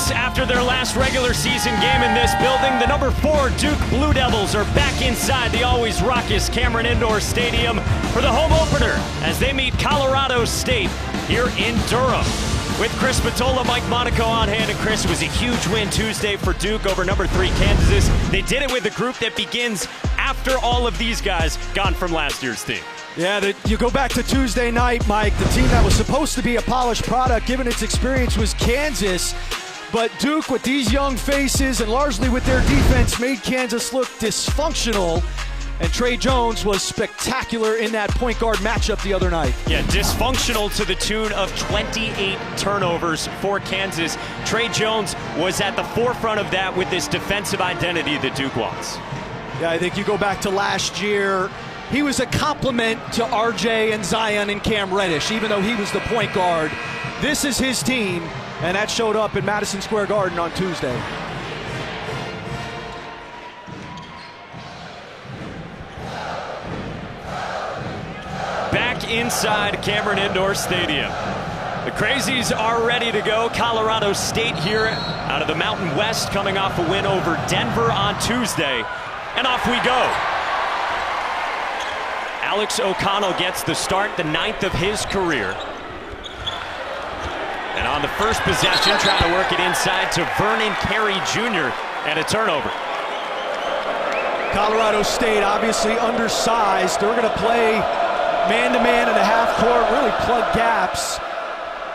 minutes after their last regular season game in this building, the number 4 Duke Blue Devils are back inside the always raucous Cameron Indoor Stadium for the home opener as they meet Colorado State here in Durham. With Chris Matola, Mike Monaco on hand, and Chris, it was a huge win Tuesday for Duke over number 3 Kansas. They did it with a group that begins after all of these guys gone from last year's team. Yeah, you go back to Tuesday night, Mike. The team that was supposed to be a polished product, given its experience, was Kansas. But Duke, with these young faces and largely with their defense, made Kansas look dysfunctional. And Trey Jones was spectacular in that point guard matchup the other night. Yeah, dysfunctional to the tune of 28 turnovers for Kansas. Trey Jones was at the forefront of that with this defensive identity that Duke wants. Yeah, I think you go back to last year, he was a complement to RJ and Zion and Cam Reddish, even though he was the point guard. This is his team, and that showed up in Madison Square Garden on Tuesday. Back inside Cameron Indoor Stadium. The Crazies are ready to go. Colorado State here out of the Mountain West, coming off a win over Denver on Tuesday. And off we go. Alex O'Connell gets the start, the 9th of his career. And on the first possession, trying to work it inside to Vernon Carey Jr. and a turnover. Colorado State obviously undersized. They're going to play man-to-man in the half court, really plug gaps.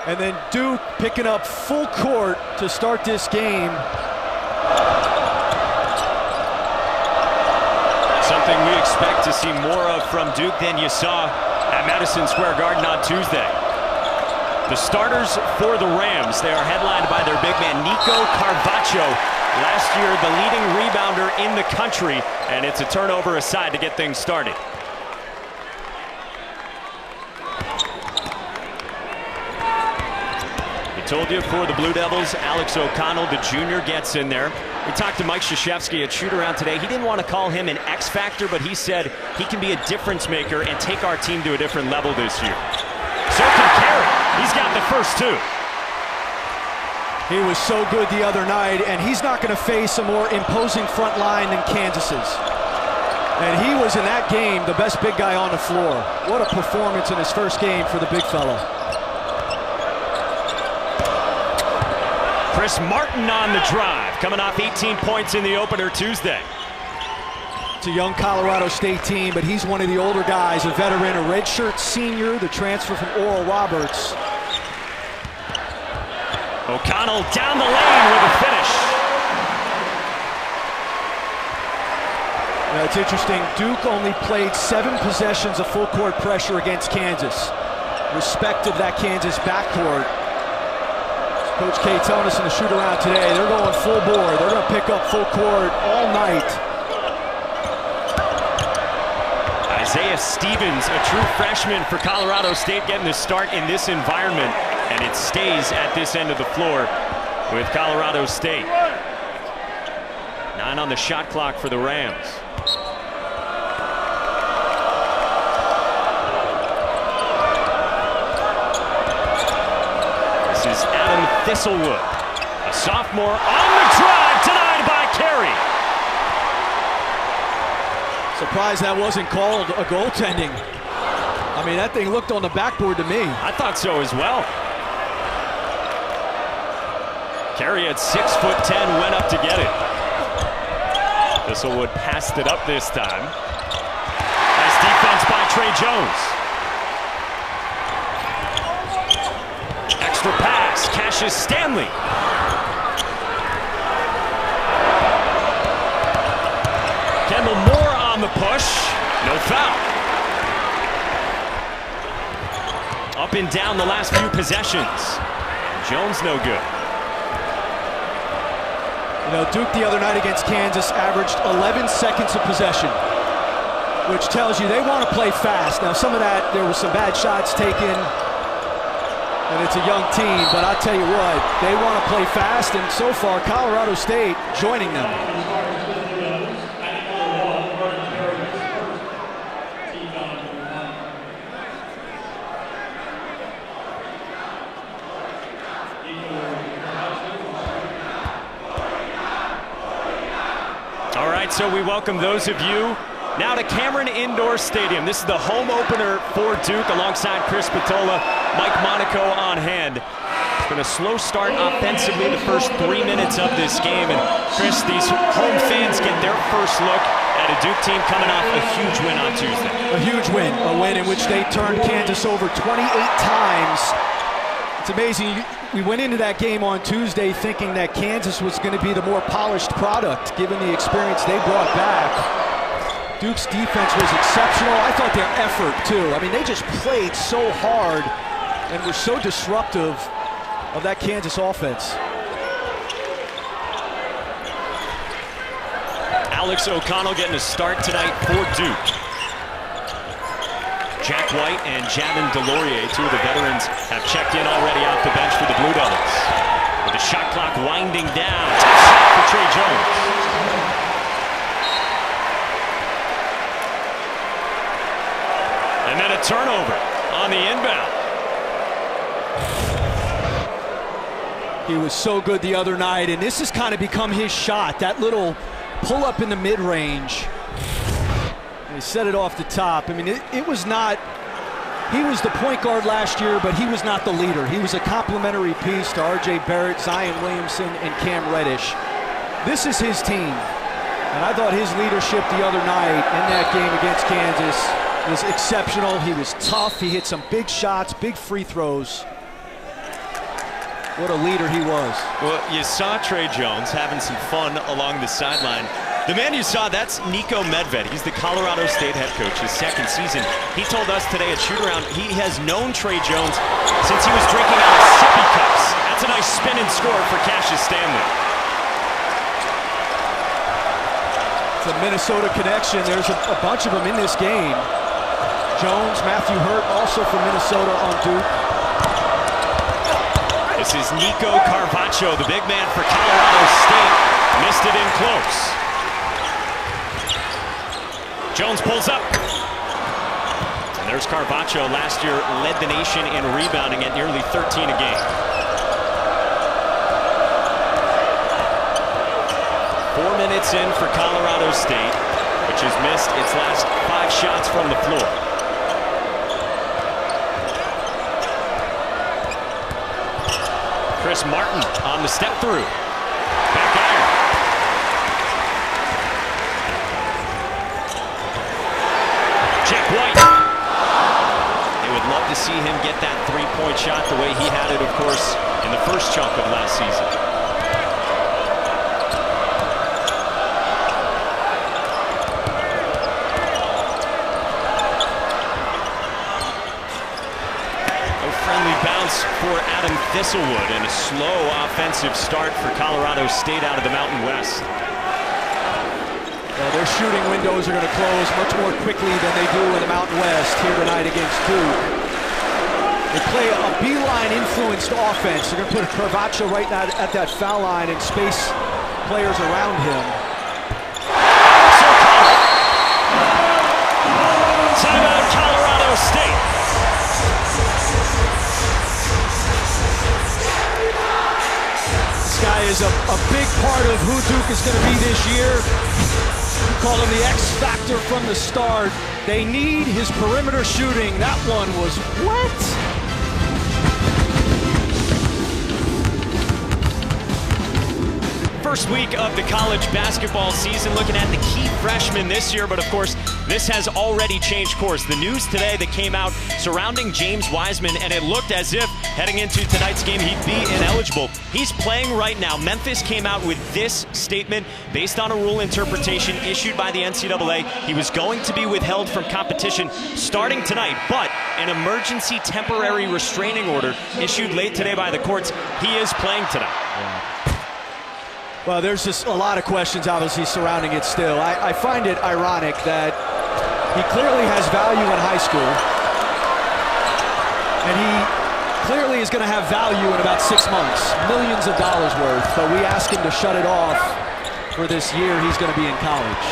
And then Duke picking up full court to start this game. Something we expect to see more of from Duke than you saw at Madison Square Garden on Tuesday. The starters for the Rams, they are headlined by their big man, Nico Carvacho. Last year, the leading rebounder in the country, and it's a turnover aside to get things started. I told you, for the Blue Devils, Alex O'Connell, the junior, gets in there. We talked to Mike Krzyzewski at shoot-around today. He didn't want to call him an X factor, but he said he can be a difference maker and take our team to a different level this year. So can Carey. He's got the first 2. He was so good the other night, and he's not going to face a more imposing front line than Kansas's. And he was, in that game, the best big guy on the floor. What a performance in his first game for the big fella. Chris Martin on the drive, coming off 18 points in the opener Tuesday. It's a young Colorado State team, but he's one of the older guys, a veteran, a redshirt senior, the transfer from Oral Roberts. O'Connell down the lane with a finish. It's interesting, Duke only played 7 possessions of full court pressure against Kansas. Respect of that Kansas backcourt. Coach K telling us in the shoot-around today, they're going full bore. They're going to pick up full court all night. Isaiah Stevens, a true freshman for Colorado State, getting the start in this environment, and it stays at this end of the floor with Colorado State. 9 on the shot clock for the Rams. This is Adam Thistlewood, a sophomore, on the drive, denied by Carey. Surprised that wasn't called a goaltending. I mean, that thing looked on the backboard to me. I thought so as well. Carey at 6'10" went up to get it. Thistlewood passed it up this time. Nice defense by Trey Jones. Extra pass, Cassius Stanley. Kendall Moore on the push, no foul. Up and down the last few possessions. Jones no good. You know, Duke the other night against Kansas averaged 11 seconds of possession, which tells you they want to play fast. Now, some of that, there was some bad shots taken, and it's a young team, but I'll tell you what, they want to play fast, and so far, Colorado State joining them. right, so we welcome those of you now to Cameron Indoor Stadium. This is the home opener for Duke alongside Chris Patola, Mike Monaco on hand. It's been a slow start offensively the first 3 minutes of this game. And Chris, these home fans get their first look at a Duke team coming off a huge win on Tuesday. A huge win, a win in which they turned Kansas over 28 times. It's amazing. We went into that game on Tuesday thinking that Kansas was going to be the more polished product, given the experience they brought back. Duke's defense was exceptional. I thought their effort, too. I mean, they just played so hard and were so disruptive of that Kansas offense. Alex O'Connell getting a start tonight for Duke. Jack White and Javin Delorier, two of the veterans, have checked in already off the bench for the Blue Devils. With the shot clock winding down, tough shot for Trey Jones. And then a turnover on the inbound. He was so good the other night, and this has kind of become his shot, that little pull up in the mid-range. He set it off the top. I mean, it was not, he was the point guard last year, but he was not the leader. He was a complementary piece to R.J. Barrett, Zion Williamson, and Cam Reddish. This is his team. And I thought his leadership the other night in that game against Kansas was exceptional. He was tough. He hit some big shots, big free throws. What a leader he was. Well, you saw Trey Jones having some fun along the sideline. The man you saw, that's Nico Medved. He's the Colorado State head coach, his second season. He told us today at shoot-around he has known Trey Jones since he was drinking out of sippy cups. That's a nice spin and score for Cassius Stanley. It's a Minnesota connection. There's a bunch of them in this game. Jones, Matthew Hurt, also from Minnesota on Duke. This is Nico Carvacho, the big man for Colorado State. Missed it in close. Jones pulls up. And there's Carvacho. Last year led the nation in rebounding at nearly 13 a game. 4 minutes in for Colorado State, which has missed its last 5 shots from the floor. Chris Martin on the step through. Back iron. Jack White. They would love to see him get that three-point shot the way he had it, of course, in the first chunk of last season. For Adam Thistlewood, and a slow offensive start for Colorado State out of the Mountain West. Well, their shooting windows are going to close much more quickly than they do in the Mountain West here tonight against Duke. They play a beeline influenced offense. They're going to put Carvacho right now at that foul line and space players around him. Timeout, Colorado State. Guy is a big part of who Duke is going to be this year. We call him the X factor from the start. They need his perimeter shooting. That one was what? First week of the college basketball season, looking at the key freshmen this year, but of course, this has already changed course. The news today that came out surrounding James Wiseman, and it looked as if heading into tonight's game he'd be ineligible. He's playing right now. Memphis came out with this statement based on a rule interpretation issued by the NCAA. He was going to be withheld from competition starting tonight, but an emergency temporary restraining order issued late today by the courts. He is playing tonight. Well, there's just a lot of questions obviously surrounding it still. I find it ironic that he clearly has value in high school, and he clearly is going to have value in about 6 months, millions of dollars worth, but we ask him to shut it off for this year. He's going to be in college.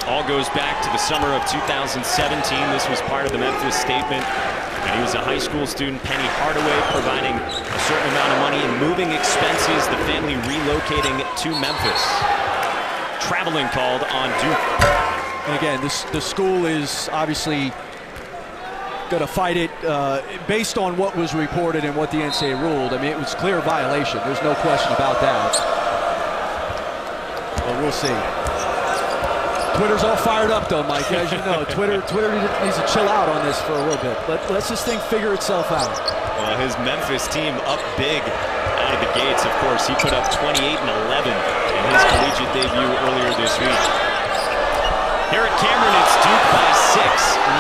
All goes back to the summer of 2017. This was part of the Memphis statement. And he was a high school student. Penny Hardaway providing a certain amount of money and moving expenses, the family relocating to Memphis. traveling called on Duke. And again, the school is obviously going to fight it based on what was reported and what the NCAA ruled. I mean, it was clear violation. There's no question about that. But we'll see. Twitter's all fired up, though, Mike. As you know, Twitter needs to chill out on this for a little bit. Let's this thing figure itself out. Well, his Memphis team up big out of the gates. Of course, he put up 28 and 11 in his collegiate debut earlier this week. Here at Cameron, it's Duke by 6,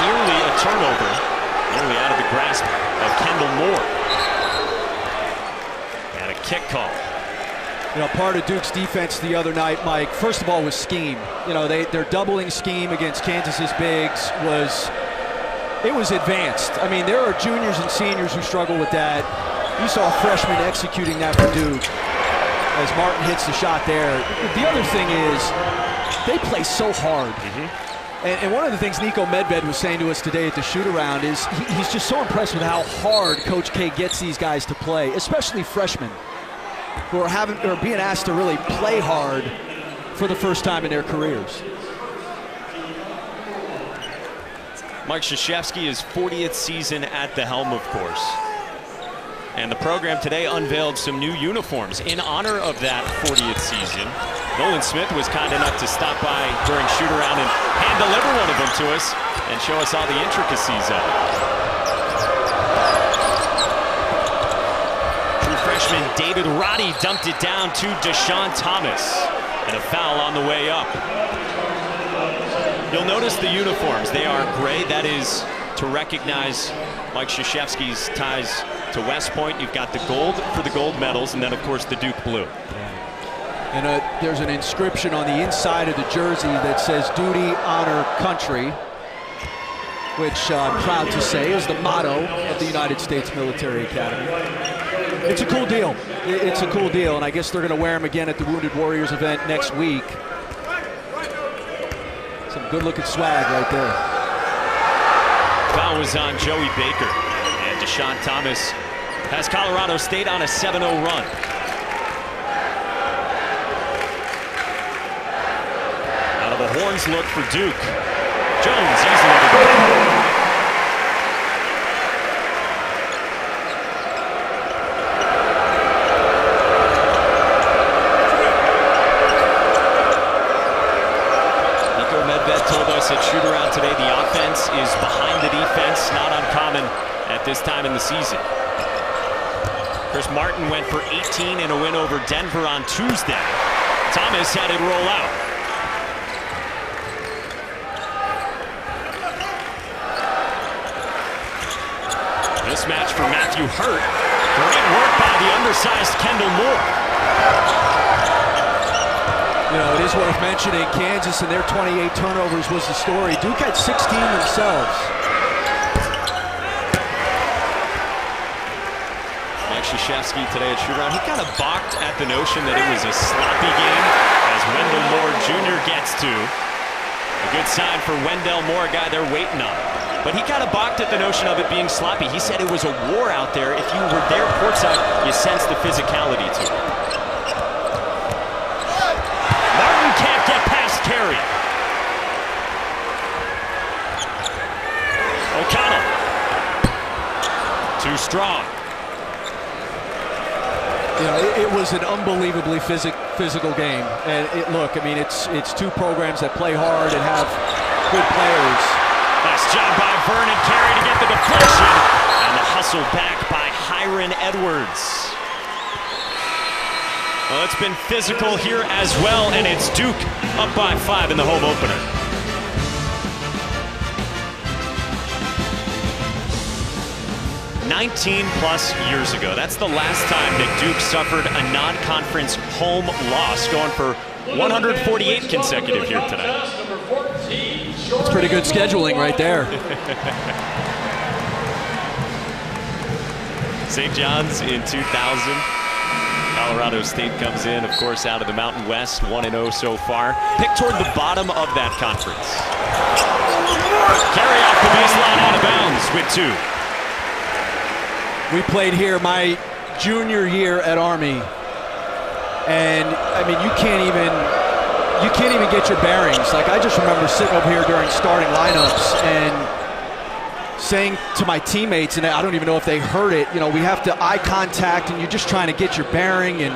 nearly a turnover, nearly out of the grasp of Kendall Moore. And a kick call. You know, part of Duke's defense the other night, Mike, first of all, was scheme. You know, their doubling scheme against Kansas's bigs was advanced. I mean, there are juniors and seniors who struggle with that. You saw a freshman executing that for Duke as Martin hits the shot there. The other thing is, they play so hard. And one of the things Nico Medved was saying to us today at the shoot-around is he's just so impressed with how hard Coach K gets these guys to play, especially freshmen who are being asked to really play hard for the first time in their careers. Mike Krzyzewski is 40th season at the helm, of course. And the program today unveiled some new uniforms in honor of that 40th season. Nolan Smith was kind enough to stop by during shoot-around and hand-deliver one of them to us and show us all the intricacies of it. True freshman David Roddy dumped it down to Deshaun Thomas. And a foul on the way up. You'll notice the uniforms. They are gray. That is to recognize Mike Krzyzewski's ties to West Point. You've got the gold for the gold medals, and then, of course, the Duke blue. And there's an inscription on the inside of the jersey that says "Duty, Honor, Country," which I'm proud to say is the motto of the United States Military Academy. It's a cool deal. It's a cool deal, and I guess they're going to wear them again at the Wounded Warriors event next week. Some good-looking swag right there. Foul was on Joey Baker, and Deshaun Thomas has Colorado State on a 7-0 run. Out of the horns look for Duke. Jones easily to go. At shoot-around today, the offense is behind the defense, not uncommon at this time in the season. Chris Martin went for 18 in a win over Denver on Tuesday. Thomas had it roll out. Mismatch for Matthew Hurt. Great work by the undersized Kendall Moore. You know, it is worth mentioning Kansas and their 28 turnovers was the story. Duke had 16 themselves. Mike Krzyzewski today at shoot-around, he kind of balked at the notion that it was a sloppy game, as Wendell Moore Jr. gets to. A good sign for Wendell Moore, a guy they're waiting on. But he kind of balked at the notion of it being sloppy. He said it was a war out there. If you were there courtside, you sensed the physicality to it. Can't get past Carey. O'Connell. Too strong. You know, it was an unbelievably physical game. And look, I mean, it's two programs that play hard and have good players. Nice job by Vernon Carey to get the deflection. And the hustle back by Hiron Edwards. Well, it's been physical here as well, and it's Duke up by 5 in the home opener. +19 years ago. That's the last time that Duke suffered a non-conference home loss, going for 148 consecutive here tonight. It's pretty good scheduling right there. St. John's in 2000. Colorado State comes in, of course, out of the Mountain West, 1-0 so far. Picked toward the bottom of that conference. Carry off the baseline, out of bounds with 2. We played here my junior year at Army. And, I mean, you can't even you can't even get your bearings. Like, I just remember sitting over here during starting lineups and saying to my teammates, and I don't even know if they heard it, you know, we have to eye contact and you're just trying to get your bearing, and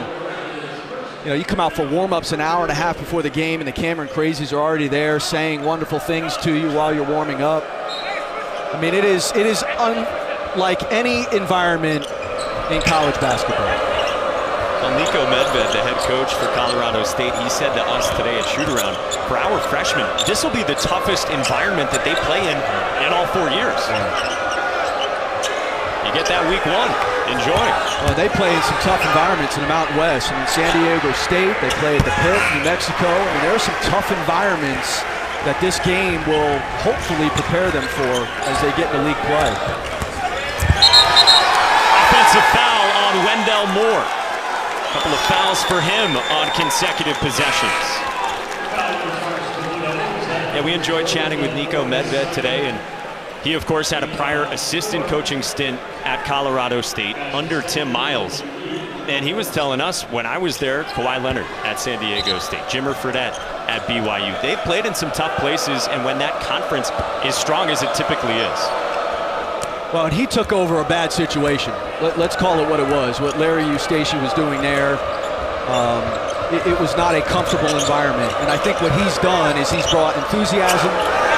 you know, you come out for warm-ups an hour and a half before the game and the Cameron Crazies are already there saying wonderful things to you while you're warming up. I mean, it is unlike any environment in college basketball. Well, Nico Medved, the head coach for Colorado State, he said to us today at shoot-around, for our freshmen, this will be the toughest environment that they play in all 4 years. You get that week one. Enjoy. Well, they play in some tough environments in the Mountain West. I mean, San Diego State, they play at the Pit, New Mexico. I mean, there are some tough environments that this game will hopefully prepare them for as they get into league play. Offensive foul on Wendell Moore. A couple of fouls for him on consecutive possessions. Yeah, we enjoyed chatting with Nico Medved today, and he, of course, had a prior assistant coaching stint at Colorado State under Tim Miles. And he was telling us, when I was there, Kawhi Leonard at San Diego State, Jimmer Fredette at BYU. They've played in some tough places, and when that conference is strong as it typically is. Well, and he took over a bad situation. Let's call it what it was. What Larry Eustace was doing there, it was not a comfortable environment. And I think what he's done is he's brought enthusiasm,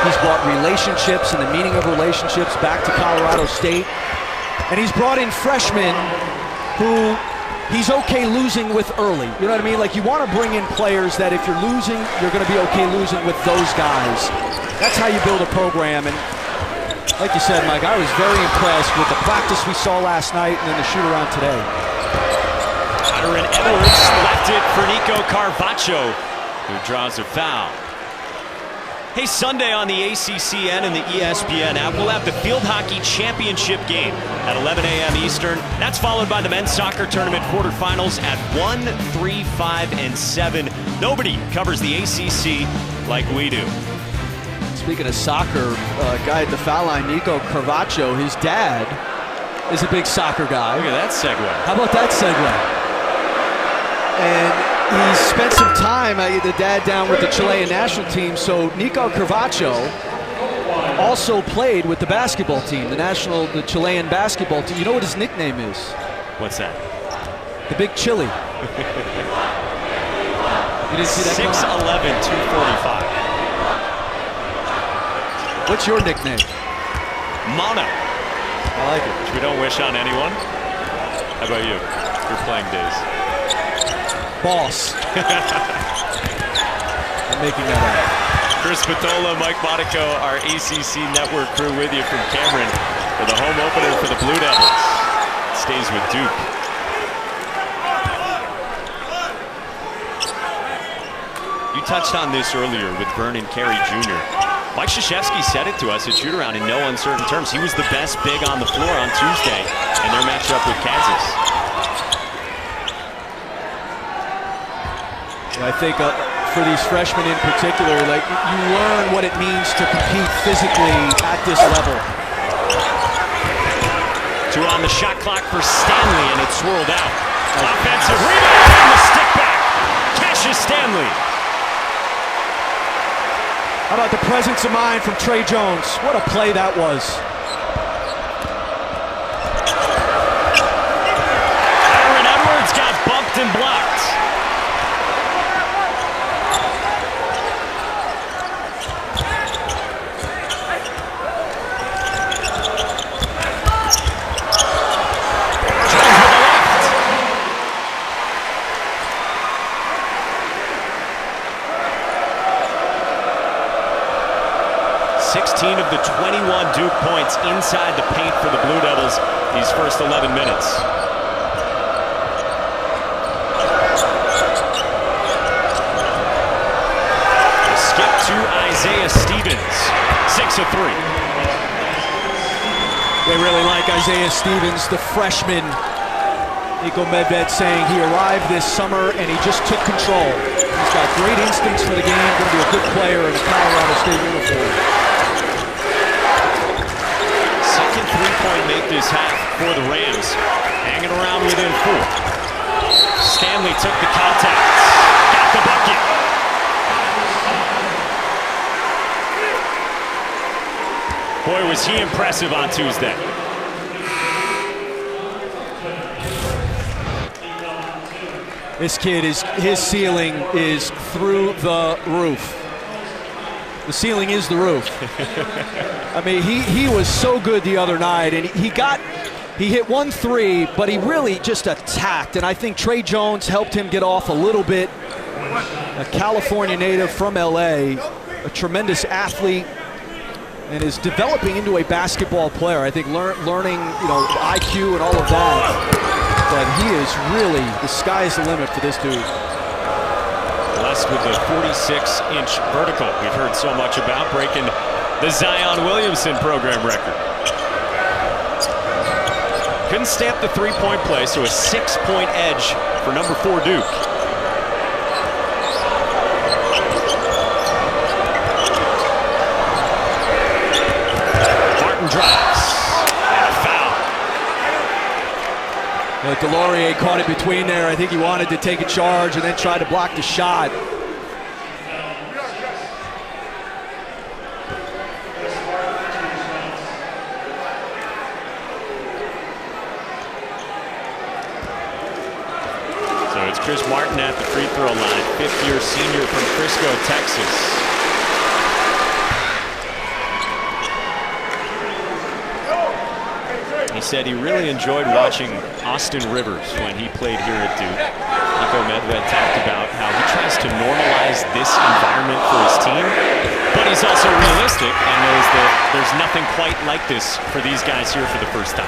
he's brought relationships and the meaning of relationships back to Colorado State. And he's brought in freshmen who he's okay losing with early. You know what I mean? Like, you want to bring in players that if you're losing, you're going to be okay losing with those guys. That's how you build a program. And like you said, Mike, I was very impressed with the practice we saw last night and then the shoot-around today. Aaron Edwards left it for Nico Carvacho, who draws a foul. Hey, Sunday on the ACCN and the ESPN app, we'll have the Field Hockey Championship game at 11 a.m. Eastern. That's followed by the men's soccer tournament quarterfinals at 1, 3, 5, and 7. Nobody covers the ACC like we do. Speaking of soccer, guy at the foul line, Nico Carvacho, his dad is a big soccer guy. Look at that segue. How about that segue? And he spent some time, the dad down with the Chilean national team, so Nico Carvacho also played with the basketball team, the Chilean basketball team. You know what his nickname is? What's that? The Big Chili. You didn't see that 6'11", 245. What's your nickname? Mono. I like it. Which we don't wish on anyone. How about you? Your playing days. Boss. I'm making that up. Chris Patola, Mike Monaco, our ACC Network crew with you from Cameron for the home opener for the Blue Devils. It stays with Duke. You touched on this earlier with Vernon Carey Jr. Mike Krzyzewski said it to us at shoot-around in no uncertain terms. He was the best big on the floor on Tuesday in their matchup with Kansas. I think for these freshmen in particular, like, you learn what it means to compete physically at this level. 2 on the shot clock for Stanley, and it's swirled out. Offensive rebound and the stick back. Cassius Stanley. How about the presence of mind from Trey Jones? What a play that was. Aaron Edwards got bumped and blocked. Of the 21 Duke points inside the paint for the Blue Devils these first 11 minutes. A skip to Isaiah Stevens, 6 of 3. They really like Isaiah Stevens, the freshman. Nico Medved saying he arrived this summer and he just took control. He's got great instincts for the game, going to be a good player in a Colorado State uniform. Three-point make this half for the Rams. Hanging around within 4. Stanley took the contact. Got the bucket. boy, was he impressive on Tuesday. This kid, his ceiling is through the roof. The ceiling is the roof. I mean, he was so good the other night, and he hit 1 3, but he really just attacked, and I think Trey Jones helped him get off a little bit. A California native from LA, a tremendous athlete, and is developing into a basketball player. I think learning, IQ and all of that. But he is really, the sky's the limit for this dude. Blessed with the 46-inch vertical we've heard so much about, breaking the Zion Williamson program record. Couldn't stamp the three-point play, so a 6-point edge for number 4 Duke. Martin drives, and a foul. Delorier caught it between there. I think he wanted to take a charge and then try to block the shot. So it's Chris Martin at the free throw line, fifth-year senior from Frisco, Texas. He said he really enjoyed watching Austin Rivers when he played here at Duke. Nico Medved talked about how he tries to normalize this environment for his team, but he's also realistic and knows that there's nothing quite like this for these guys here for the first time.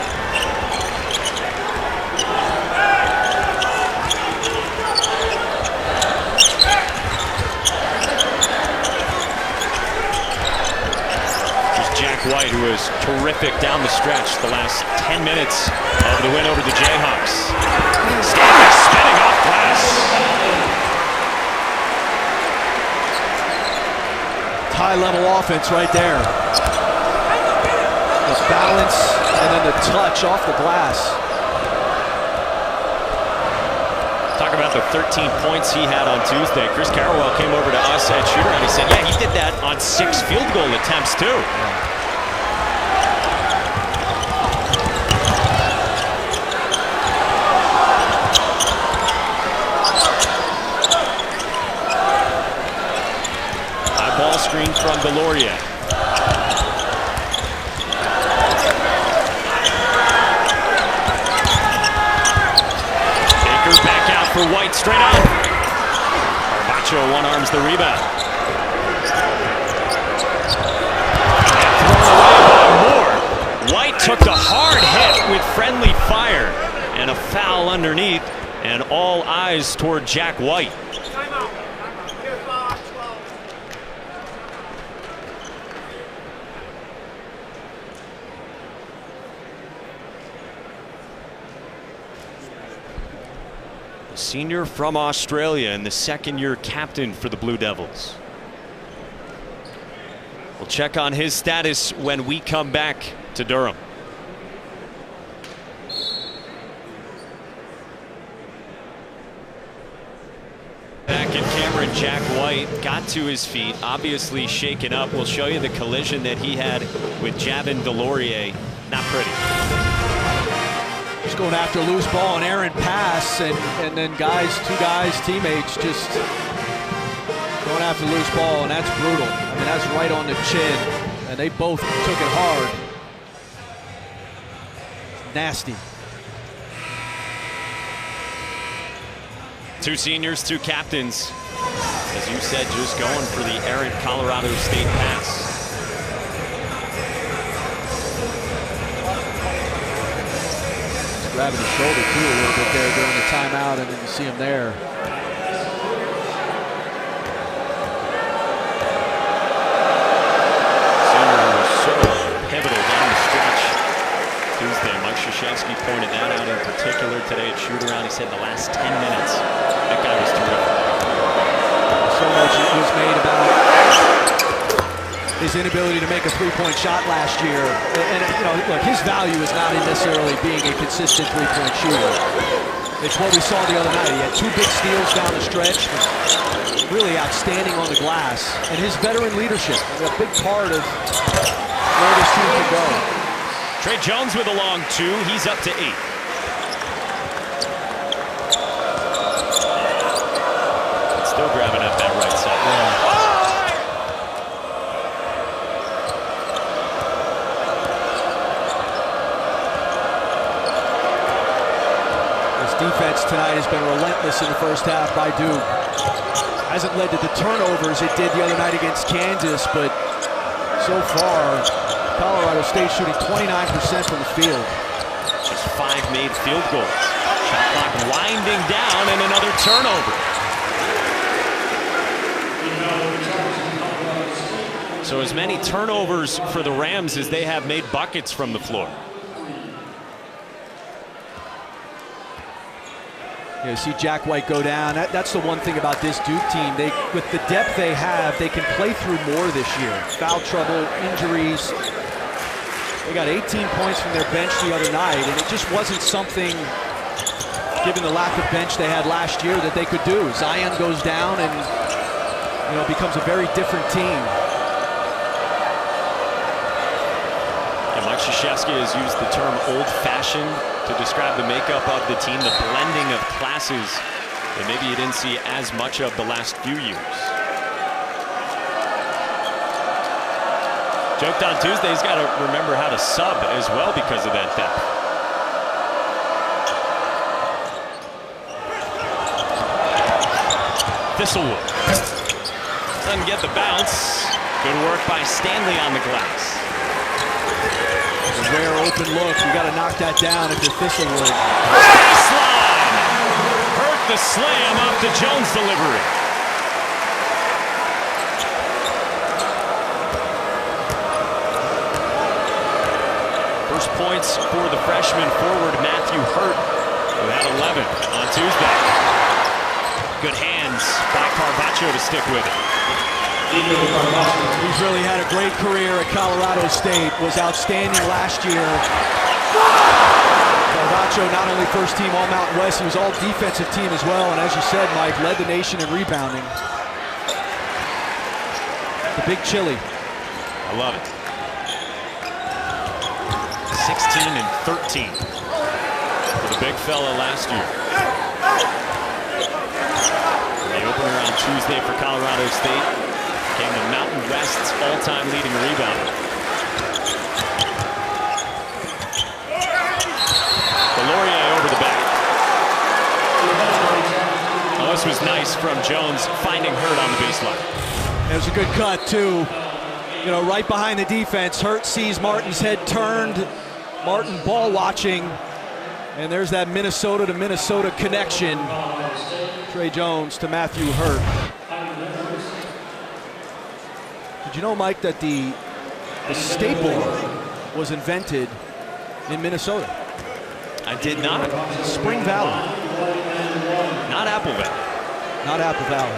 White, who was terrific down the stretch the last 10 minutes of the win over the Jayhawks. Stanley spinning off glass. High-level offense right there. The balance and then the touch off the glass. Talk about the 13 points he had on Tuesday. Chris Carrawell came over to us at Shooter and he said, yeah, he did that on 6 field goal attempts too. Yeah. Screen from Delorier. Baker back out for White, straight up. Barbacho one-arms the rebound. And thrown away by Moore. White took the hard hit with friendly fire. And a foul underneath, and all eyes toward Jack White. Senior from Australia and the second-year captain for the Blue Devils. We'll check on his status when we come back to Durham. Back in Cameron, Jack White got to his feet, obviously shaken up. We'll show you the collision that he had with Javin Delorier. Not pretty. Just going after a loose ball, an errant pass, and then two guys, teammates, just going after the loose ball, and that's brutal. I mean, that's right on the chin, and they both took it hard. Nasty. Two seniors, two captains. As you said, just going for the errant Colorado State pass. Grabbing his shoulder too a little bit there during the timeout, and then you see him there. Senior was so pivotal down the stretch Tuesday. Mike Krzyzewski pointed that out in particular today at shoot-around. He said the last 10 minutes, that guy was terrific. So much was made about his inability to make a three-point shot last year. And look, his value is not in necessarily being a consistent three-point shooter. It's what we saw the other night. He had 2 big steals down the stretch. Really outstanding on the glass. And his veteran leadership, a big part of where this team can go. Trey Jones with a long 2. He's up to 8. Still grabbing up that right side. Yeah. This defense tonight has been relentless in the first half by Duke. Hasn't led to the turnovers it did the other night against Kansas, but so far, Colorado State shooting 29% from the field. Just 5 made field goals. Shot clock winding down and another turnover. So as many turnovers for the Rams as they have made buckets from the floor. You see Jack White go down. That's the one thing about this Duke team. With the depth they have, they can play through more this year. Foul trouble, injuries. They got 18 points from their bench the other night, and it just wasn't something, given the lack of bench they had last year, that they could do. Zion goes down and becomes a very different team. And Mike Krzyzewski has used the term old-fashioned to describe the makeup of the team, the blending of classes that maybe you didn't see as much of the last few years. Joked on Tuesday, he's got to remember how to sub as well because of that depth. Thistlewood doesn't get the bounce. Good work by Stanley on the glass. A rare open look. You got to knock that down if you're Thistlewood. Baseline! Hurt the slam off the Jones delivery. First points for the freshman forward Matthew Hurt, who had 11 on Tuesday. Good hands by Carvacho to stick with it. He's really had a great career at Colorado State, was outstanding last year. Carvacho, not only first team All Mountain West, he was all defensive team as well, and as you said, Mike, led the nation in rebounding. The big chili. I love it. 16 and 13 for the big fella last year. The opener on Tuesday for Colorado State became the Mountain West's all-time leading rebounder. Delorier over the back. Oh, this was nice from Jones, finding Hurt on the baseline. It was a good cut, too. Right behind the defense. Hurt sees Martin's head turned. Martin ball watching. And there's that Minnesota to Minnesota connection. Trey Jones to Matthew Hurt. Did you know, Mike, that the staple was invented in Minnesota? I did not. Spring Valley. Not Apple Valley. Not Apple Valley.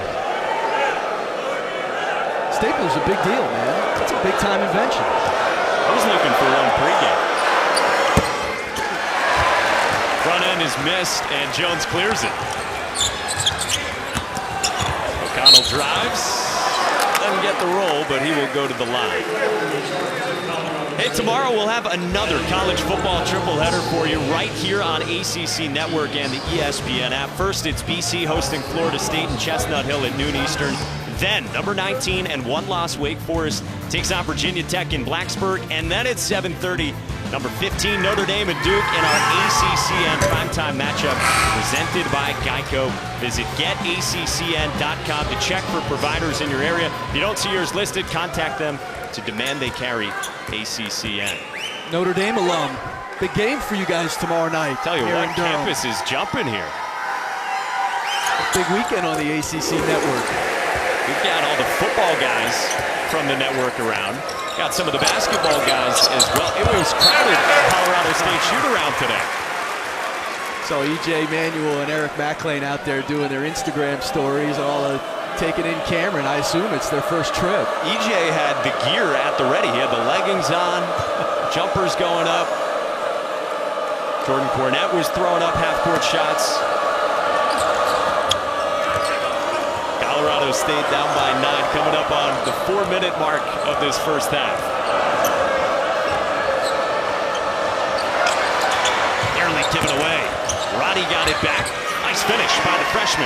Staple is a big deal, man. It's a big time invention. I was looking for one pregame. Front end is missed and Jones clears it. O'Connell drives. Doesn't get the roll, but he will go to the line. Hey, tomorrow we'll have another college football tripleheader for you right here on ACC Network and the ESPN app. First, it's BC hosting Florida State in Chestnut Hill at noon Eastern. Then, number 19 and one-loss Wake Forest takes on Virginia Tech in Blacksburg. And then at 7:30, number 15 Notre Dame and Duke in our ACCN primetime matchup presented by Geico. Visit getaccn.com to check for providers in your area. If you don't see yours listed, contact them to demand they carry ACCN. Notre Dame alum. Big game for you guys tomorrow night. Tell you here what, in Durham. campus is jumping here. Big weekend on the ACC Network. We've got all the football guys from the network around. Got some of the basketball guys as well. It was crowded at Colorado State shoot-around today. So EJ Manuel and Eric McClain out there doing their Instagram stories, all taking in Cameron. I assume it's their first trip. EJ had the gear at the ready. He had the leggings on, jumpers going up. Jordan Cornette was throwing up half-court shots. Colorado State down by 9, coming up on the 4-minute mark of this first half. Roddy got it back. Nice finish by the freshman.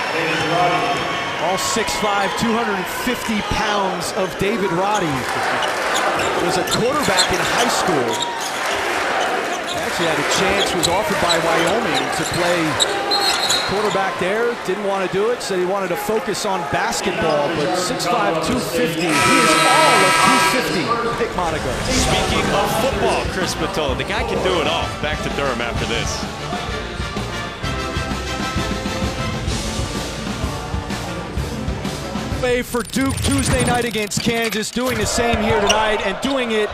All 6'5", 250 pounds of David Roddy. Was a quarterback in high school. Actually had a chance, was offered by Wyoming to play quarterback there. Didn't want to do it, said he wanted to focus on basketball, but 6'5", 250. He is all of 250. Pick Monaco. Speaking of football, Chris Matola, the guy can do it all. Back to Durham after this. For Duke Tuesday night against Kansas, doing the same here tonight and doing it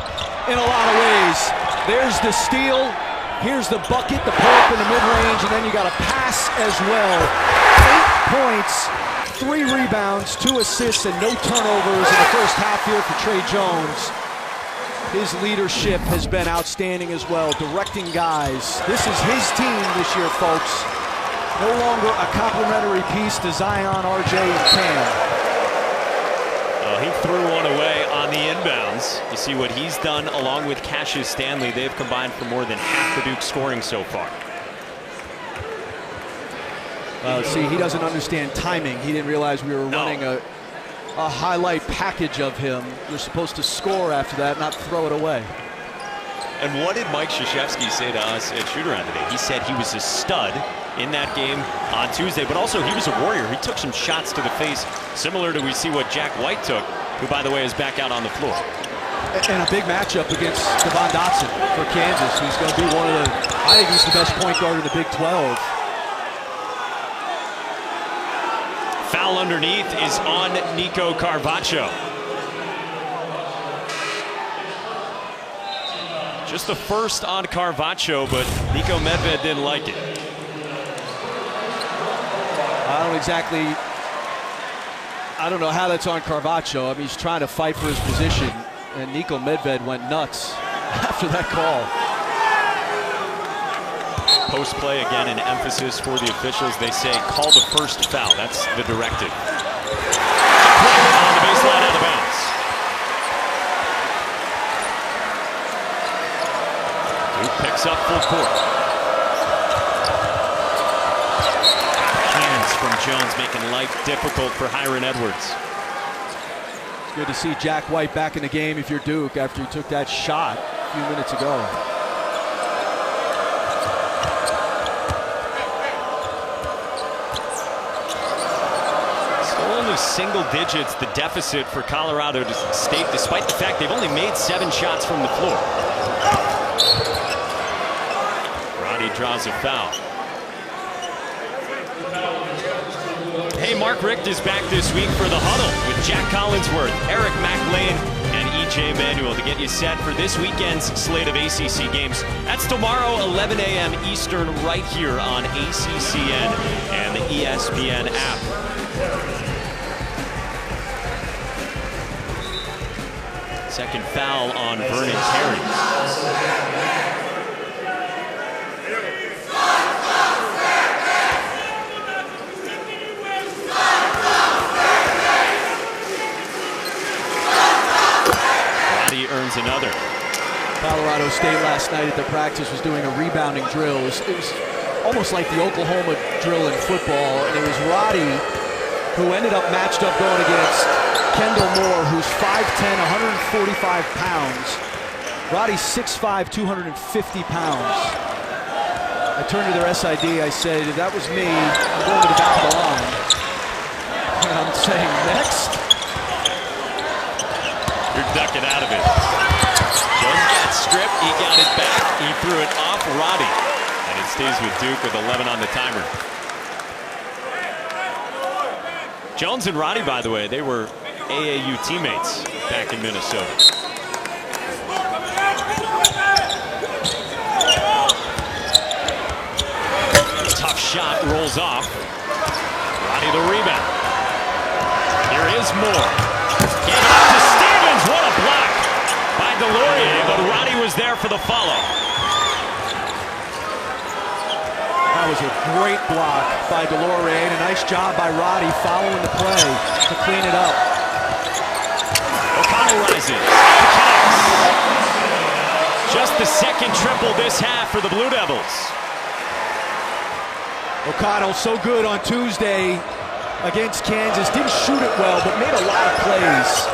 in a lot of ways. There's the steal, here's the bucket, the pull-up in the mid-range, and then you got a pass as well. 8 points, 3 rebounds, 2 assists, and no turnovers in the first half here for Trey Jones. His leadership has been outstanding as well, directing guys. This is his team this year, folks. No longer a complimentary piece to Zion, RJ, and Cam. He threw one away on the inbounds. You see what he's done along with Cassius Stanley. They've combined for more than half the Duke scoring so far. See, he doesn't understand timing. He didn't realize we were running a highlight package of him. You're supposed to score after that, not throw it away. And what did Mike Krzyzewski say to us at shoot-around today? He said he was a stud in that game on Tuesday, but also he was a warrior. He took some shots to the face, similar to we see what Jack White took, who, by the way, is back out on the floor. And a big matchup against Devon Dotson for Kansas, who's going to be one of the, I think he's the best point guard in the Big 12. Foul underneath is on Nico Carvacho. Just the first on Carvacho, but Nico Medved didn't like it. I don't know how that's on Carvacho. I mean, he's trying to fight for his position, and Nico Medved went nuts after that call. Post play again, an emphasis for the officials. They say call the first foul. That's the directive. On the baseline, out of bounds. Duke picks up full court. Hands from Jones making life difficult for Hiron Edwards. It's good to see Jack White back in the game if you're Duke after he took that shot a few minutes ago. Still only single digits the deficit for Colorado State, despite the fact they've only made 7 shots from the floor. Roddy draws a foul. Hey, Mark Richt is back this week for the Huddle with Jack Collinsworth, Eric McLean, and E.J. Manuel to get you set for this weekend's slate of ACC games. That's tomorrow, 11 a.m. Eastern, right here on ACCN and the ESPN app. Second foul on Vernon Terry. Earns another. Colorado State last night at the practice was doing a rebounding drill. It was almost like the Oklahoma drill in football, and it was Roddy who ended up matched up going against Kendall Moore, who's 5'10", 145 pounds. Roddy's 6'5", 250 pounds. I turned to their SID, I said, if that was me, I'm going to the back of the line. And I'm saying, next? You're ducking out of it. Jones got stripped, he got it back, he threw it off Roddy. And it stays with Duke with 11 on the timer. Jones and Roddy, by the way, they were AAU teammates back in Minnesota. Tough shot, rolls off. Roddy the rebound. Here is Moore. Gave it up to Stevens. What a block by Delorier, but Roddy was there for the follow. That was a great block by Delorier, and a nice job by Roddy following the play to clean it up. O'Connell rises. Just the second triple this half for the Blue Devils. O'Connell so good on Tuesday against Kansas. Didn't shoot it well, but made a lot of plays.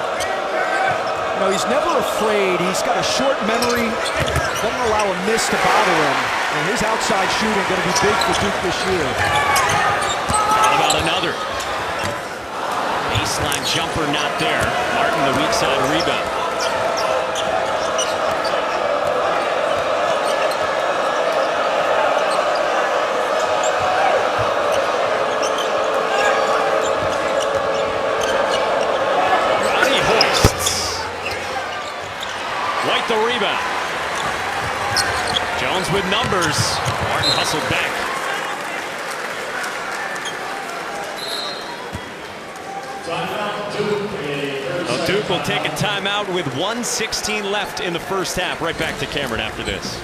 You know, he's never afraid. He's got a short memory. Doesn't allow a miss to bother him. And his outside shooting going to be big for Duke this year. How about another? Baseline jumper not there. Martin, the weak side rebound. White the rebound. Jones with numbers. Martin hustled back. Well, Duke will take a timeout with 1:16 left in the first half. Right back to Cameron after this.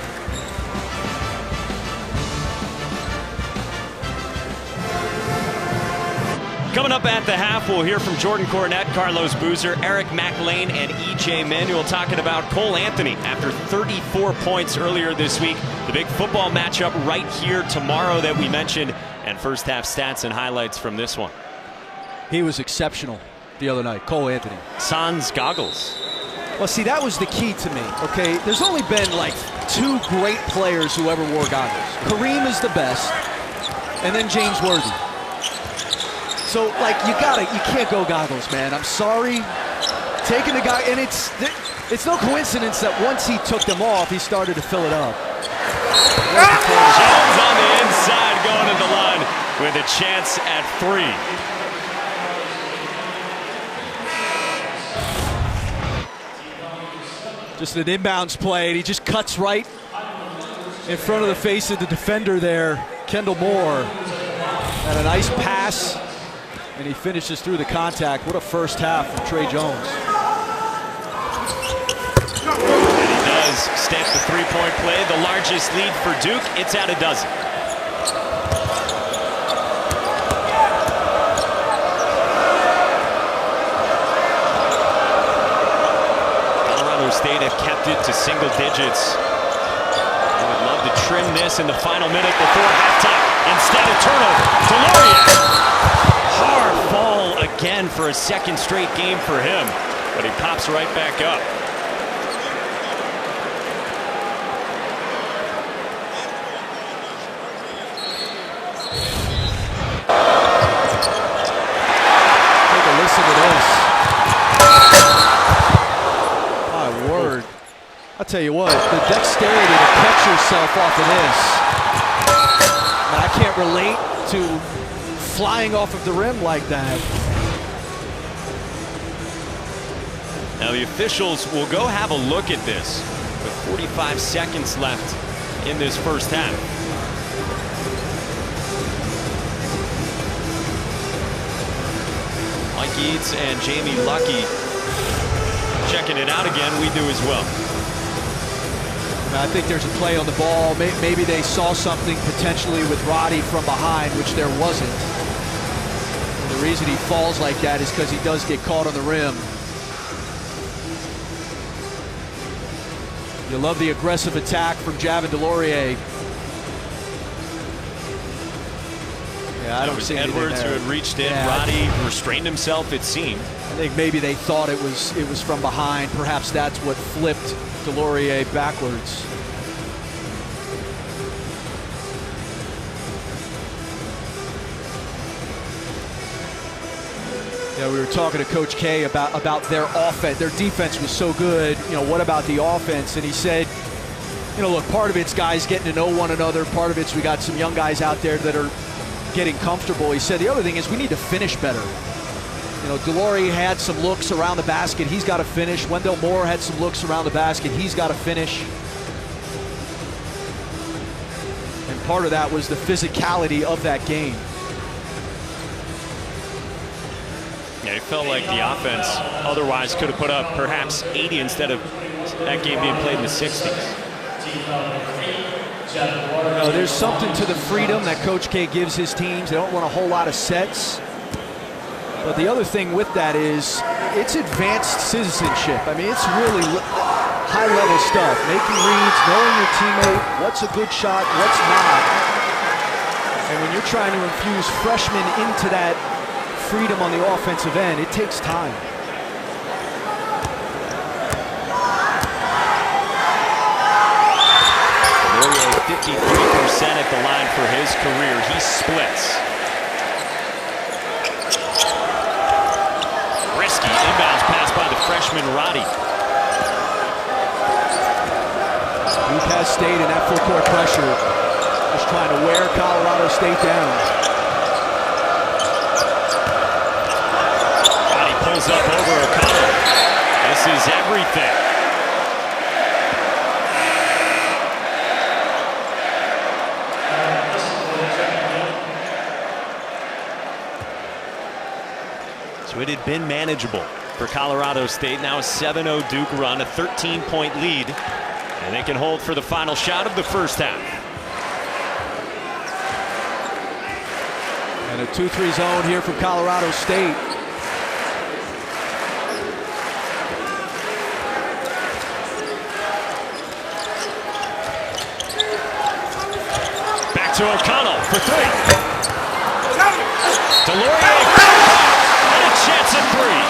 Coming up at the half, we'll hear from Jordan Cornette, Carlos Boozer, Eric McLean, and E.J. Manuel talking about Cole Anthony after 34 points earlier this week. The big football matchup right here tomorrow that we mentioned, and first half stats and highlights from this one. He was exceptional the other night, Cole Anthony. Sans goggles. Well, see, that was the key to me, okay? There's only been like 2 great players who ever wore goggles. Kareem is the best, and then James Worthy. So, like, you can't go goggles, man. I'm sorry. Taking the guy, and it's no coincidence that once he took them off, he started to fill it up. Jones on the inside going to the line with a chance at 3. Just an inbounds play, and he just cuts right in front of the face of the defender there, Kendall Moore. And a nice pass. And he finishes through the contact. What a first half from Trey Jones. And he does stamp the three-point play. The largest lead for Duke. It's at 12. Colorado State have kept it to single digits. I would love to trim this in the final minute before halftime. Instead, a turnover. Delorier. Hard fall again for a second straight game for him, but he pops right back up. Take a listen to this. My word. I'll tell you what, the dexterity to catch yourself off of this. I can't relate to flying off of the rim like that. Now the officials will go have a look at this with 45 seconds left in this first half. Mike Eads and Jamie Lucky checking it out again. We do as well. I think there's a play on the ball. Maybe they saw something potentially with Roddy from behind, which there wasn't. And the reason he falls like that is because he does get caught on the rim. You love the aggressive attack from Javin DeLaurier. Yeah, I don't see anything Edwards there. who had reached in. Yeah, Roddy restrained himself, it seemed. I think maybe they thought it was from behind. Perhaps that's what flipped DeLaurier backwards. Yeah, we were talking to Coach K about their offense. Their defense was so good. You know, what about the offense? And he said, you know, look, part of it's guys getting to know one another. Part of it's we got some young guys out there that are getting comfortable. He said the other thing is we need to finish better. You know, DeLaurier had some looks around the basket. He's got to finish. Wendell Moore had some looks around the basket. He's got to finish. And part of that was the physicality of that game. Yeah, it felt like the offense otherwise could have put up perhaps 80 instead of that game being played in the 60s. No, there's something to the freedom that Coach K gives his teams. They don't run a whole lot of sets. But the other thing with that is it's advanced citizenship. I mean, it's really high-level stuff. Making reads, knowing your teammate, what's a good shot, what's not. And when you're trying to infuse freshmen into that freedom on the offensive end, it takes time. 53% at the line for his career. He splits. Risky inbounds pass by the freshman Roddy. Duke has stayed in that full court pressure, just trying to wear Colorado State down. Roddy pulls up over O'Connell. This is everything. So it had been manageable for Colorado State. Now a 7-0 Duke run, a 13-point lead. And they can hold for the final shot of the first half. And a 2-3 zone here from Colorado State. Back to O'Connell for three. Delorier. Chance at three.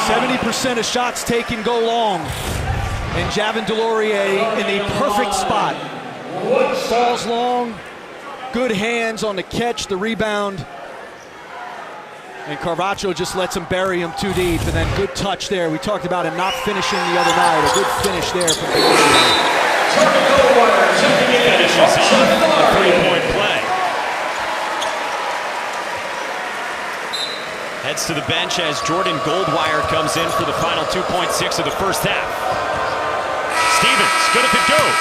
70% of shots taken go long. And Javin Delorier in the perfect spot. Falls long, good hands on the catch, the rebound. And Carvacho just lets him bury him too deep. And then good touch there. We talked about him not finishing the other night. A good finish there from Delorier. Finishes off a three-point play. Heads to the bench as Jordan Goldwire comes in for the final 2.6 of the first half. Stevens, good if it goes.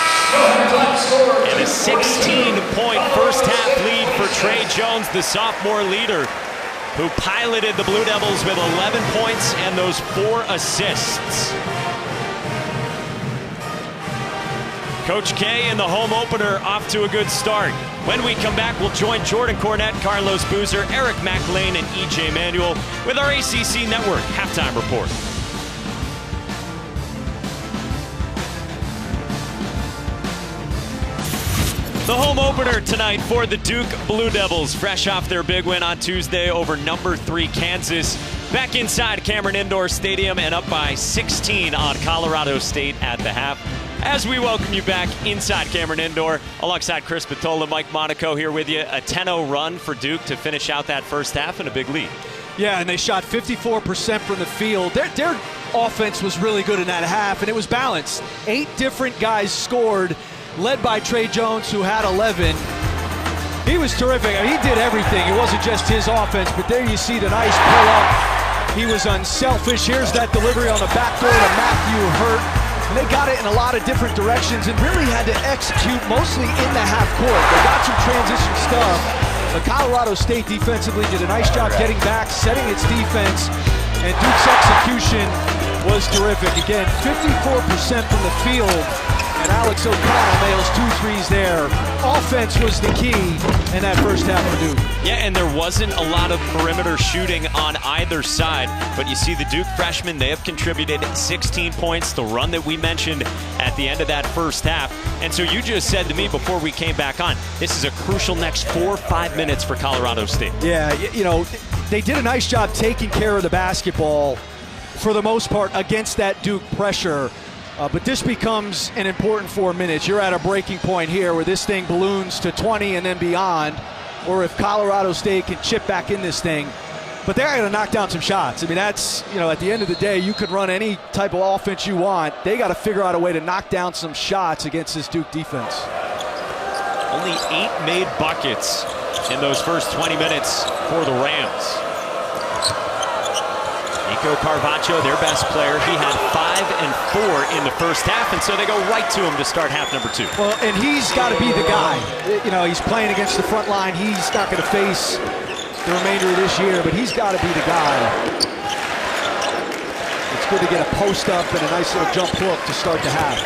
And a 16-point first half lead for Trey Jones, the sophomore leader, who piloted the Blue Devils with 11 points and those 4 assists. Coach K in the home opener off to a good start. When we come back, we'll join Jordan Cornette, Carlos Boozer, Eric McLean, and EJ Manuel with our ACC Network halftime report. The home opener tonight for the Duke Blue Devils, fresh off their big win on Tuesday over number 3 Kansas. Back inside Cameron Indoor Stadium and up by 16 on Colorado State at the half. As we welcome you back inside Cameron Indoor, alongside Chris Patola, Mike Monaco here with you. A 10-0 run for Duke to finish out that first half in a big lead. Yeah, and they shot 54% from the field. Their offense was really good in that half, and it was balanced. 8 different guys scored, led by Trey Jones, who had 11. He was terrific. I mean, he did everything. It wasn't just his offense, but there you see the nice pull-up. He was unselfish. Here's that delivery on the backdoor to Matthew Hurt. And they got it in a lot of different directions and really had to execute mostly in the half court. They got some transition stuff. But Colorado State defensively did a nice job getting back, setting its defense, and Duke's execution was terrific. Again, 54% from the field, and Alex O'Connell nails 2 threes there. Offense was the key in that first half for Duke. Yeah, and there wasn't a lot of perimeter shooting on either side, but you see the Duke freshmen, they have contributed 16 points, the run that we mentioned at the end of that first half. And so you just said to me before we came back on, this is a crucial next 4 or 5 minutes for Colorado State. Yeah, you know, they did a nice job taking care of the basketball for the most part against that Duke pressure. But this becomes an important 4 minutes. You're at a breaking point here where this thing balloons to 20 and then beyond, or if Colorado State can chip back in this thing. But they're going to knock down some shots. I mean, that's, you know, at the end of the day, you can run any type of offense you want. They got to figure out a way to knock down some shots against this Duke defense. Only 8 made buckets in those first 20 minutes for the Rams. Nico Carvacho, their best player, he had 5 and 4 in the first half, and so they go right to him to start half number 2. Well, and he's got to be the guy. You know, he's playing against the front line. He's not going to face the remainder of this year, but he's got to be the guy. It's good to get a post up and a nice little jump hook to start the half.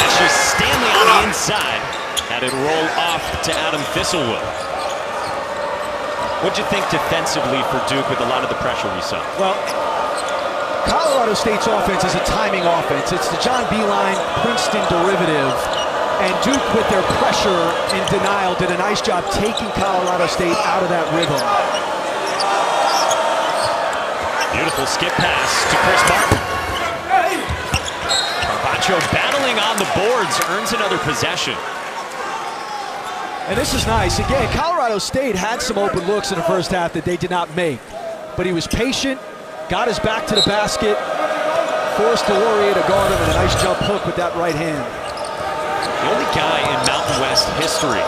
That's just Stanley on the inside. Had it roll off to Adam Thistlewood. What'd you think defensively for Duke with a lot of the pressure we saw? Well, Colorado State's offense is a timing offense. It's the John Beeline, Princeton derivative. And Duke, with their pressure and denial, did a nice job taking Colorado State out of that rhythm. Beautiful skip pass to Chris Martin. Carpaccio battling on the boards, earns another possession. And this is nice. Again, Colorado State had some open looks in the first half that they did not make. But he was patient, got his back to the basket, forced Delorier to guard him, and a nice jump hook with that right hand. The only guy in Mountain West history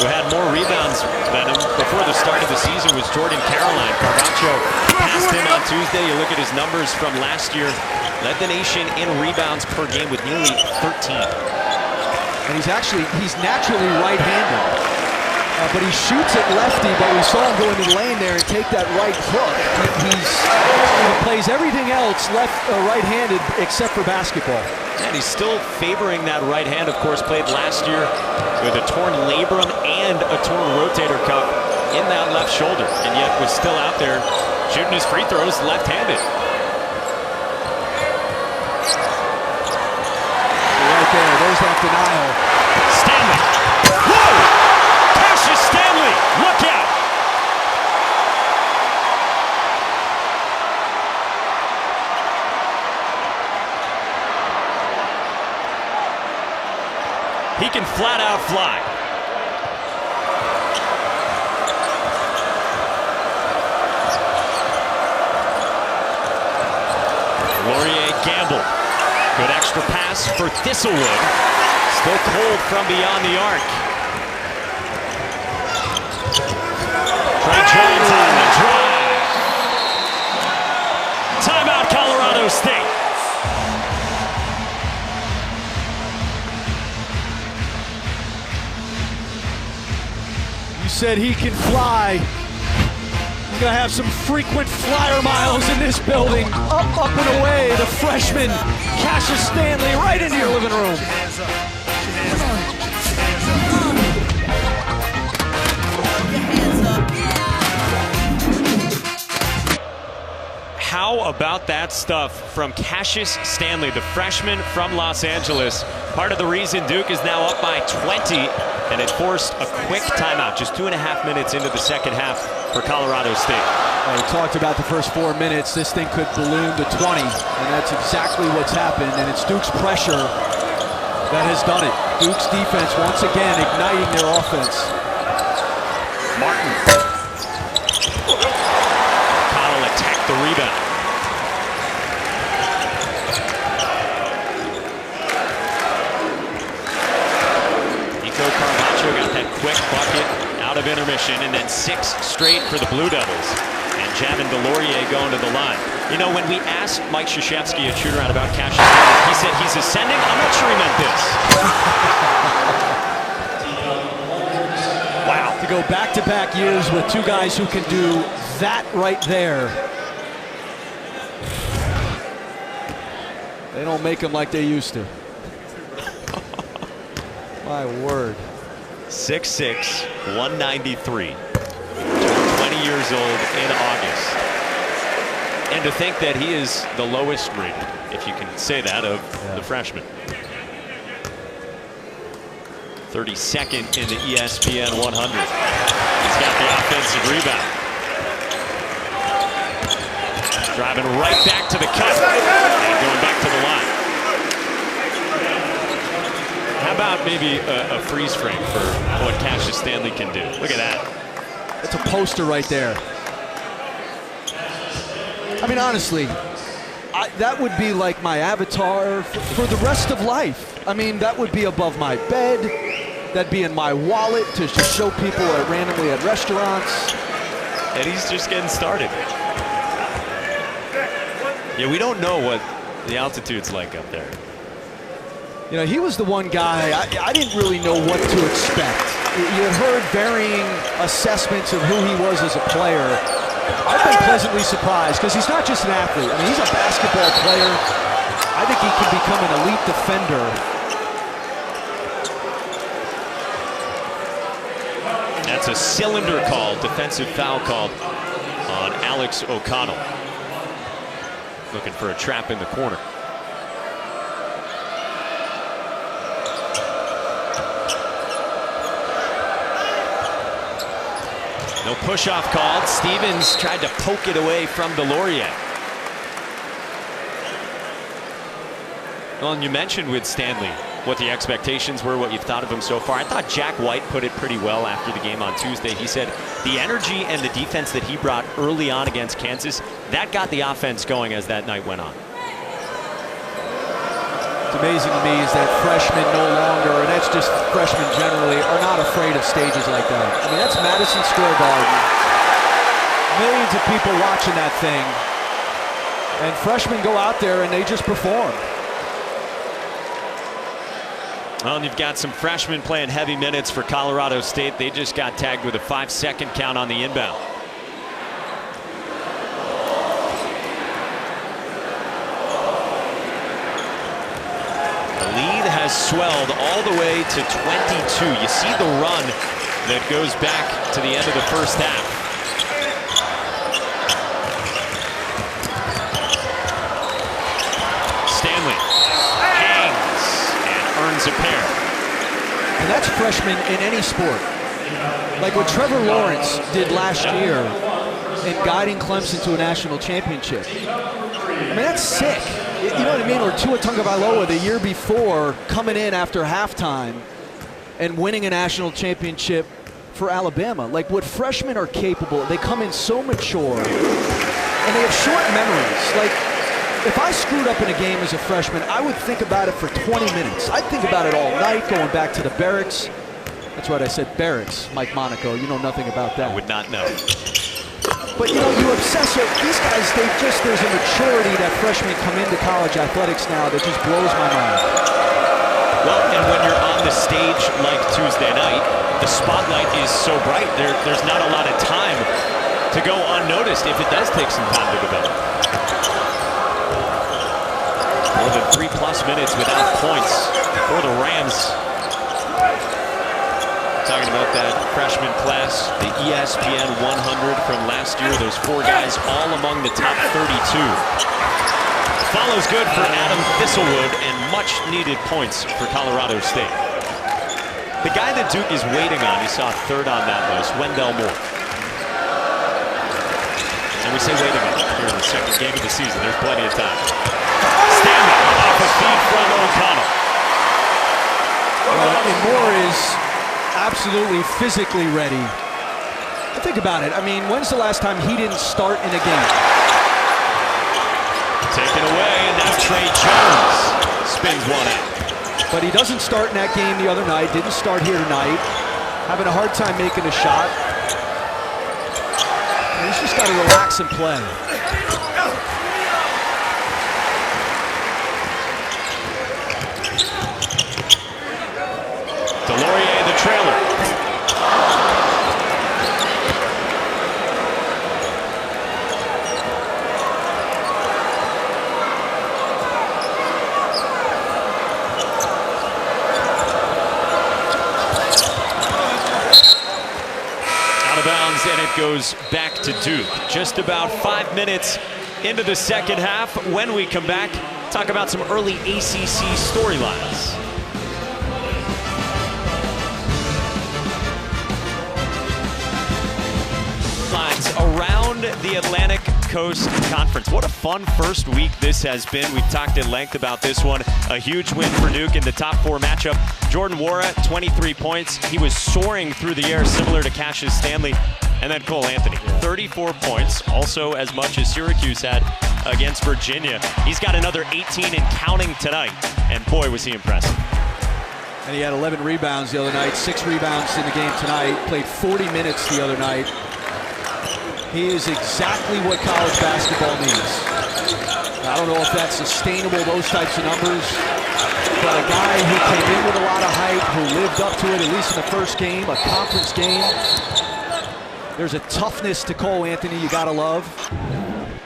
who had more rebounds than him before the start of the season was Jordan Caroline. Carpaccio passed him on Tuesday. You look at his numbers from last year. Led the nation in rebounds per game with nearly 13. And he's naturally right-handed. But he shoots it lefty, but we saw him go into the lane there and take that right hook. He plays everything else right-handed except for basketball. And he's still favoring that right hand. Of course, played last year with a torn labrum and a torn rotator cuff in that left shoulder, and yet was still out there shooting his free throws left-handed. Right there, there's that denial. Stanley. Whoa! Cassius Stanley, look out! He can flat out fly. Laurier Gamble. Good extra pass for Thistlewood. Still cold from beyond the arc. Trey Jones on the drive. Timeout, Colorado State. Said he can fly. He's gonna have some frequent flyer miles in this building. Up and away, the freshman, Cassius Stanley, right into your living room. How about that stuff from Cassius Stanley, the freshman from Los Angeles? Part of the reason Duke is now up by 20, and it forced a quick timeout, just 2.5 minutes into the second half for Colorado State. We talked about the first 4 minutes. This thing could balloon to 20, and that's exactly what's happened, and it's Duke's pressure that has done it. Duke's defense, once again, igniting their offense. Martin. O'Connell attacked the rebound. Carpaccio got that quick bucket out of intermission, and then 6 straight for the Blue Devils. And Javin Delorier going to the line. You know, when we asked Mike Krzyzewski at Shoot Around about Cassius Stanley, he said he's ascending. I'm not sure he meant this. Wow. To go back-to-back years with 2 guys who can do that right there. They don't make them like they used to. My word. 6'6", 193. 20 years old in August. And to think that he is the lowest rated, if you can say that, of the freshmen. 32nd in the ESPN 100. He's got the offensive rebound. Driving right back to the cup and going back to the line. How about maybe a freeze frame for what Cassius Stanley can do? Look at that. That's a poster right there. I mean, honestly, that would be like my avatar for the rest of life. I mean, that would be above my bed. That'd be in my wallet to just show people randomly at restaurants. And he's just getting started. Yeah, we don't know what the altitude's like up there. You know, he was the one guy, I didn't really know what to expect. You had heard varying assessments of who he was as a player. I've been pleasantly surprised because he's not just an athlete. I mean, he's a basketball player. I think he can become an elite defender. That's a cylinder call, defensive foul called on Alex O'Connell. looking for a trap in the corner. No push-off called. Stevens tried to poke it away from Delorier. Well, and you mentioned with Stanley what the expectations were, what you've thought of him so far. I thought Jack White put it pretty well after the game on Tuesday. He said the energy and the defense that he brought early on against Kansas, that got the offense going as that night went on. What's amazing to me is that freshmen no longer, and that's just freshmen generally, are not afraid of stages like that. I mean, that's Madison Square Garden. Millions of people watching that thing. And freshmen go out there and they just perform. Well, and you've got some freshmen playing heavy minutes for Colorado State. They just got tagged with a 5-second count on the inbound. The lead has swelled all the way to 22. You see the run that goes back to the end of the first half. Stanley hangs and earns a pair. And that's freshmen in any sport. Like what Trevor Lawrence did last year in guiding Clemson to a national championship. I mean, that's sick. You know what I mean? Or Tua Tagovailoa the year before coming in after halftime and winning a national championship for Alabama. Like what freshmen are capable, they come in so mature and they have short memories. Like if I screwed up in a game as a freshman, I would think about it for 20 minutes. I'd think about it all night, going back to the barracks. That's right, I said barracks, Mike Monaco. You know nothing about that. I would not know. But you know, you obsess over these guys. There's a maturity that freshmen come into college athletics now that just blows my mind. Well, and when you're on the stage like Tuesday night, the spotlight is so bright. There's not a lot of time to go unnoticed if it does take some time to develop. More than 3+ minutes without points for the Rams. Talking about that freshman class, the ESPN 100 from last year. Those 4 guys all among the top 32. Follows good for Adam Thistlewood and much needed points for Colorado State. The guy that Duke is waiting on, he saw 3rd on that list, Wendell Moore. And we say waiting on here in the 2nd game of the season. There's plenty of time. Stanley off a feed from O'Connell. And Moore is absolutely physically ready. But think about it. I mean, when's the last time he didn't start in a game? Taken away, and now Trey Jones spins one out. But he doesn't start in that game the other night. Didn't start here tonight. Having a hard time making a shot. And he's just got to relax and play. Delorier, the trailer. Out of bounds, and it goes back to Duke. Just about 5 minutes into the second half. When we come back, talk about some early ACC storylines. Around the Atlantic Coast Conference. What a fun first week this has been. We've talked at length about this one. A huge win for Duke in the top 4 matchup. Jordan Nwora, 23 points. He was soaring through the air, similar to Cassius Stanley. And then Cole Anthony, 34 points, also as much as Syracuse had against Virginia. He's got another 18 and counting tonight. And boy, was he impressive. And he had 11 rebounds the other night, 6 rebounds in the game tonight. Played 40 minutes the other night. He is exactly what college basketball needs. I don't know if that's sustainable, those types of numbers, but a guy who came in with a lot of hype, who lived up to it, at least in the first game, a conference game. There's a toughness to Cole Anthony you gotta love.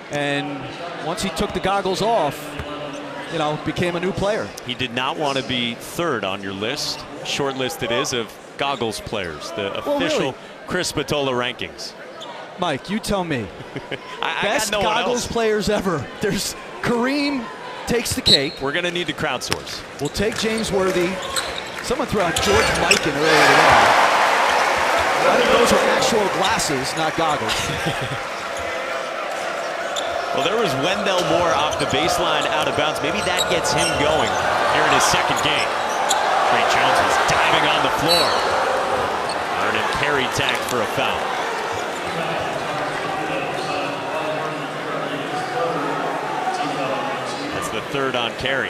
And once he took the goggles off, you know, became a new player. He did not want to be 3rd on your list. Short list it is of goggles players, the official really? Chris Spatola rankings. Mike, you tell me. I Best got no one goggles else. players ever. There's Kareem takes the cake. We're going to need to crowdsource. We'll take James Worthy. Someone threw out George Mikan earlier today. I think those are actual glasses, not goggles. Well, there was Wendell Moore off the baseline out of bounds. Maybe that gets him going here in his second game. Trey Jones was diving on the floor. Vernon Carey tagged for a foul. That's the third on Carey.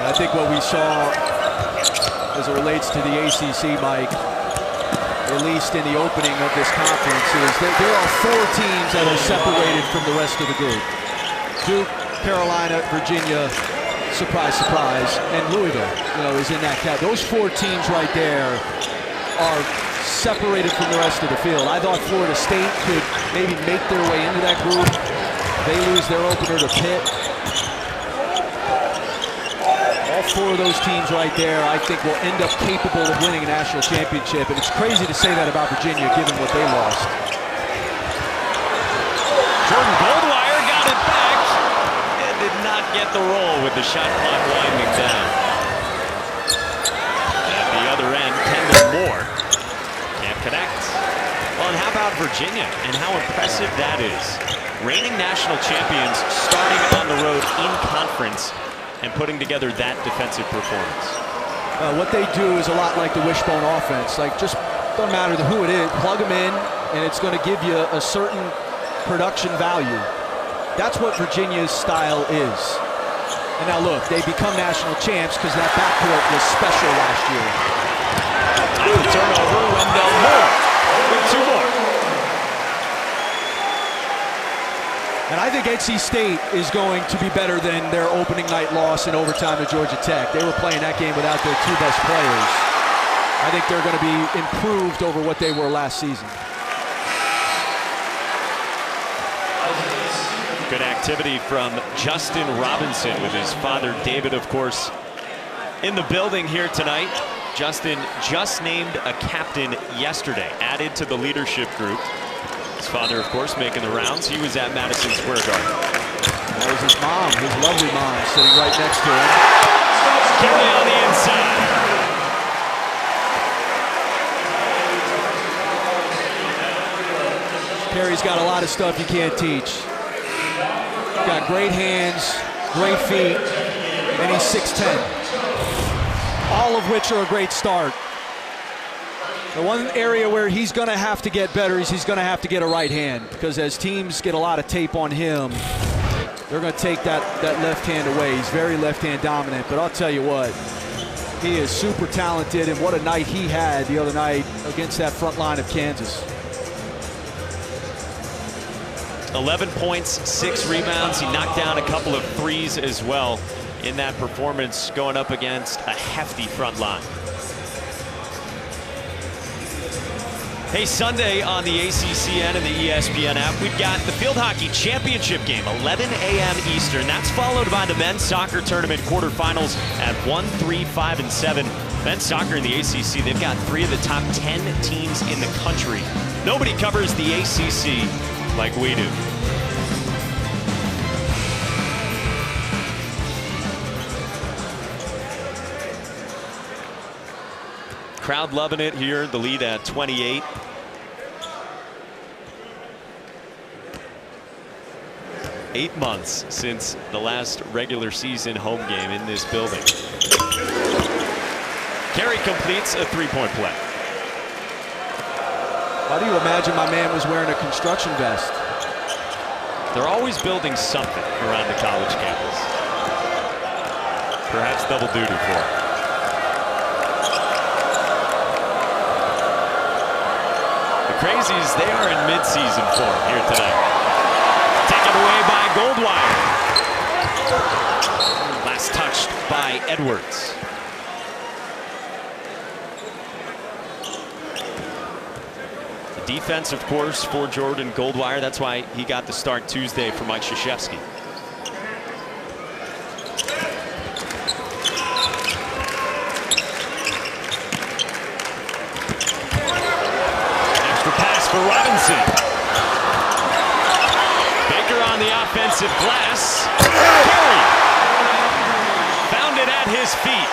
I think what we saw as it relates to the ACC, Mike, at least in the opening of this conference, is that there are 4 teams that are separated from the rest of the group. Duke, Carolina, Virginia, surprise, surprise, and Louisville, is in that cat. Those 4 teams right there are separated from the rest of the field. I thought Florida State could maybe make their way into that group. They lose their opener to Pitt. All 4 of those teams right there, I think, will end up capable of winning a national championship. And it's crazy to say that about Virginia, given what they lost. Jordan Goldwire got it back and did not get the roll with the shot clock winding down. At the other end, Kendall Moore can't connect. Well, and how about Virginia and how impressive that is? Reigning national champions starting on the road in conference and putting together that defensive performance. What they do is a lot like the wishbone offense. Like, just don't matter who it is, plug them in, and it's going to give you a certain production value. That's what Virginia's style is. And now look, they become national champs because that backcourt was special last year. Time to turnover, Wendell Moore with 2 more. And I think NC State is going to be better than their opening night loss in overtime to Georgia Tech. They were playing that game without their 2 best players. I think they're going to be improved over what they were last season. Good activity from Justin Robinson with his father, David, of course, in the building here tonight. Justin just named a captain yesterday, added to the leadership group. His father, of course, making the rounds. He was at Madison Square Garden. That was his mom, his lovely mom, sitting right next to him. Carey on the inside. Carey's got a lot of stuff you can't teach. Got great hands, great feet, and he's 6'10". All of which are a great start. The one area where he's going to have to get better is he's going to have to get a right hand, because as teams get a lot of tape on him, they're going to take that left hand away. He's very left hand dominant, but I'll tell you what, he is super talented, and what a night he had the other night against that front line of Kansas. 11 points, 6 rebounds. He knocked down a couple of threes as well in that performance, going up against a hefty front line. Hey, Sunday on the ACCN and the ESPN app, we've got the Field Hockey Championship game, 11 a.m. Eastern. That's followed by the men's soccer tournament quarterfinals at 1, 3, 5, and 7. Men's soccer in the ACC, they've got 3 of the top 10 teams in the country. Nobody covers the ACC like we do. Crowd loving it here, the lead at 28. Eight months since the last regular season home game in this building. Carey completes a 3-point play. Why do you imagine my man was wearing a construction vest? They're always building something around the college campus. Perhaps double duty for him. Crazies, they are in mid-season form here tonight. Taken away by Goldwire. Last touched by Edwards. The defense, of course, for Jordan Goldwire. That's why he got the start Tuesday for Mike Krzyzewski. Robinson. Baker on the offensive glass. Carey found it at his feet.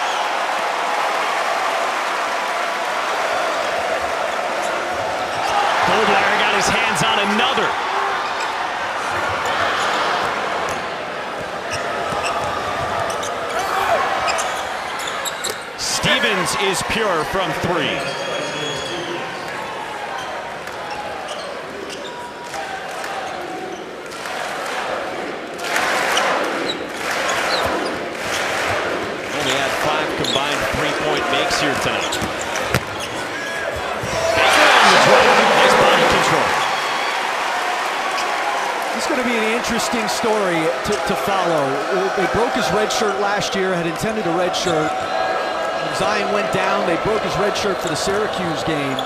Goldwire got his hands on another. Stevens is pure from three. Only had 5 combined three-point makes here tonight. Baker on the drive. Nice body control. This is going to be an interesting story to follow. They broke his red shirt last year, had intended a red shirt. Zion went down. They broke his red shirt for the Syracuse game.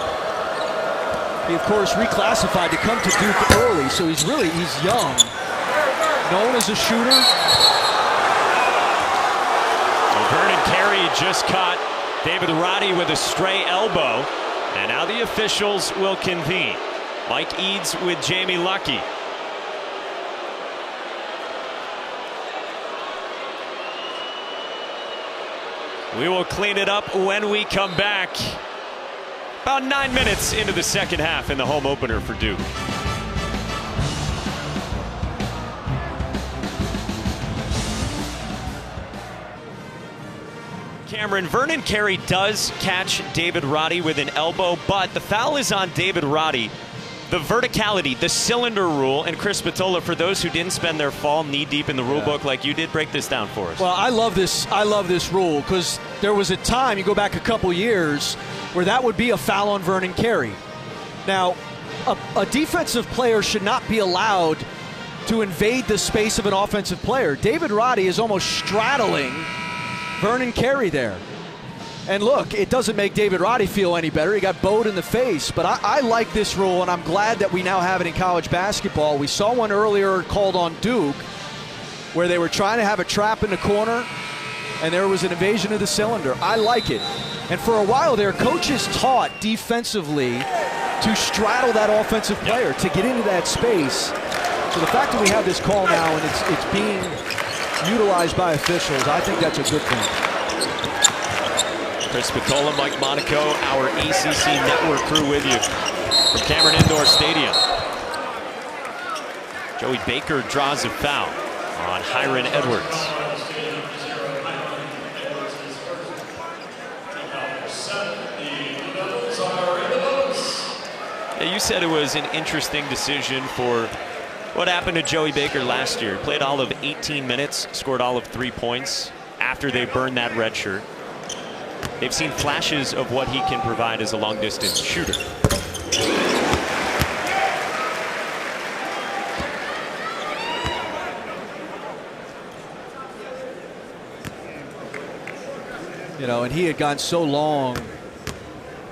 He, of course, reclassified to come to Duke early, so he's young. Known as a shooter. Vernon Carey just caught David Roddy with a stray elbow, and now the officials will convene. Mike Eads with Jamie Luckey. We will clean it up when we come back. About 9 minutes into the second half in the home opener for Duke. Cameron, Vernon Carey does catch David Roddy with an elbow, but the foul is on David Roddy. The verticality, the cylinder rule, and Chris Spatola, for those who didn't spend their fall knee-deep in the rule book like you did, break this down for us. Well, I love this rule because there was a time, you go back a couple years, where that would be a foul on Vernon Carey. Now, a defensive player should not be allowed to invade the space of an offensive player. David Roddy is almost straddling Vernon Carey there. And look, it doesn't make David Roddy feel any better. He got bowed in the face. But I like this rule, and I'm glad that we now have it in college basketball. We saw one earlier called on Duke where they were trying to have a trap in the corner, and there was an invasion of the cylinder. I like it. And for a while there, coaches taught defensively to straddle that offensive player, to get into that space. So the fact that we have this call now and it's being utilized by officials, I think that's a good thing. Chris Spatola, Mike Monaco, our ACC Network crew with you from Cameron Indoor Stadium. Joey Baker draws a foul on Hiron Edwards. Yeah, you said it was an interesting decision for what happened to Joey Baker last year. He played all of 18 minutes, scored all of 3 points after they burned that red shirt. They've seen flashes of what he can provide as a long-distance shooter. You know, and he had gone so long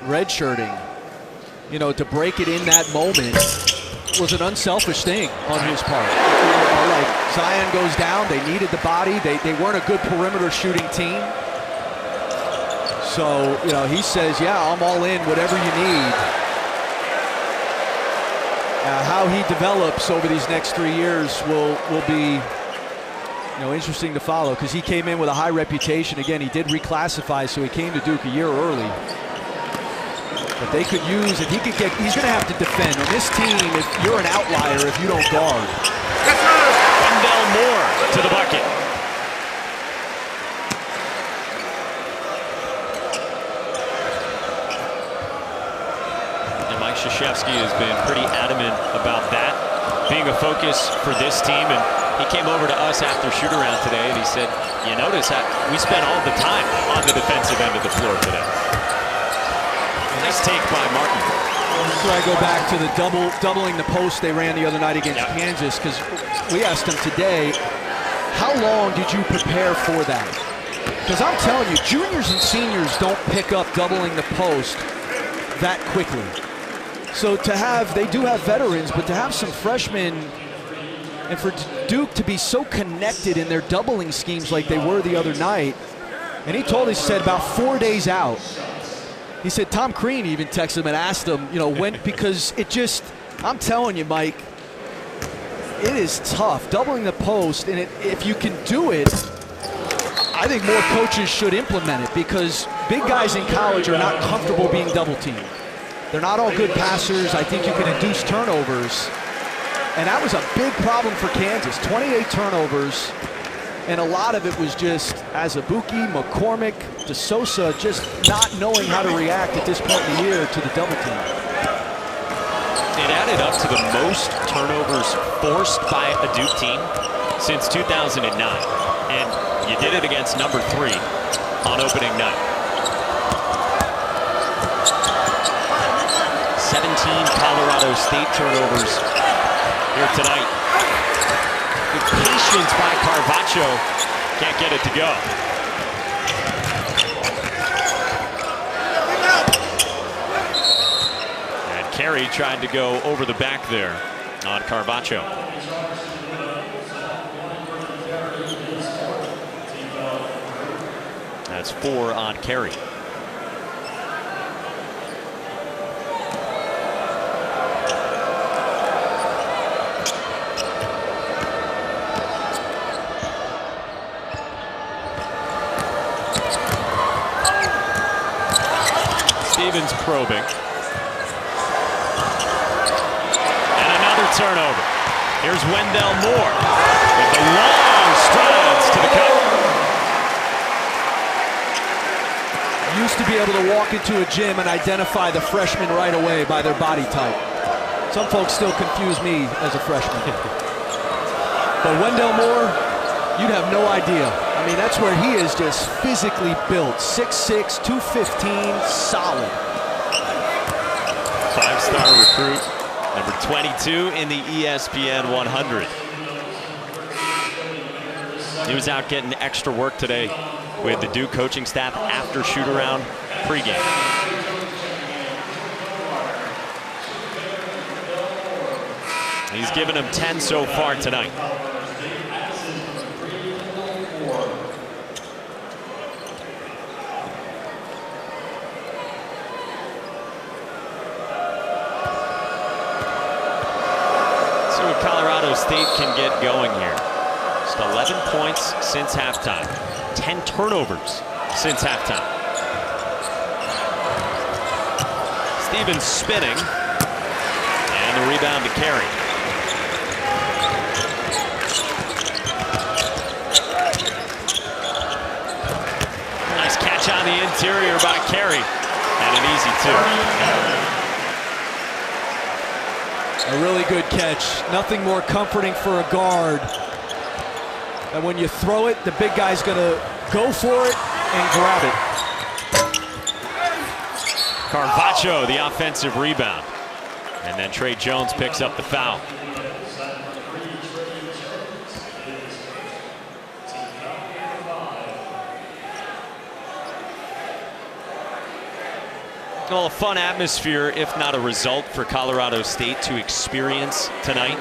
redshirting. You know, to break it in that moment was an unselfish thing on his part. You know, like Zion goes down, they needed the body. They weren't a good perimeter shooting team. So, you know, he says, yeah, I'm all in, whatever you need. How he develops over these next 3 years will be, you know, interesting to follow, because he came in with a high reputation. Again, he did reclassify, so he came to Duke a year early. But they could use, if he could get, he's going to have to defend. On this team, if you're an outlier if you don't guard. Wendell Moore to the bucket. Krzyzewski has been pretty adamant about that being a focus for this team, and he came over to us after shoot-around today, and he said, you notice how we spent all the time on the defensive end of the floor today. Nice take by Martin. So I go back to the doubling the post they ran the other night against Kansas, because we asked them today, how long did you prepare for that? Because I'm telling you, juniors and seniors don't pick up doubling the post that quickly. So to have, they do have veterans, but to have some freshmen, and for Duke to be so connected in their doubling schemes like they were the other night, and he told us, he said about 4 days out, he said Tom Crean even texted him and asked him, you know, when, because it just, I'm telling you, Mike, it is tough doubling the post, and if you can do it, I think more coaches should implement it because big guys in college are not comfortable being double teamed. They're not all good passers. I think you can induce turnovers, and that was a big problem for Kansas. 28 turnovers, and a lot of it was just Azubuike, McCormick, DeSosa just not knowing how to react at this point in the year to the double team. It added up to the most turnovers forced by a Duke team since 2009. And you did it against number 3 on opening night. 17 Colorado State turnovers here tonight. With patience by Carvacho, can't get it to go. Carey tried to go over the back there on Carvacho. That's 4 on Carey. Stevens probing. Turnover. Here's Wendell Moore with the long strides to the cup. Used to be able to walk into a gym and identify the freshmen right away by their body type. Some folks still confuse me as a freshman. But Wendell Moore, you'd have no idea. I mean, that's where he is just physically built. 6'6", 215, solid. 5-star recruit. Number 22 in the ESPN 100. He was out getting extra work today with the Duke coaching staff after shoot-around pregame. He's given them 10 so far tonight. Colorado State can get going here. Just 11 points since halftime. 10 turnovers since halftime. Stevens spinning. And the rebound to Carey. Nice catch on the interior by Carey. And an easy 2. A really good catch. Nothing more comforting for a guard. And when you throw it, the big guy's gonna go for it and grab it. Carvacho, the offensive rebound. And then Trey Jones picks up the foul. Well, a fun atmosphere, if not a result, for Colorado State to experience tonight.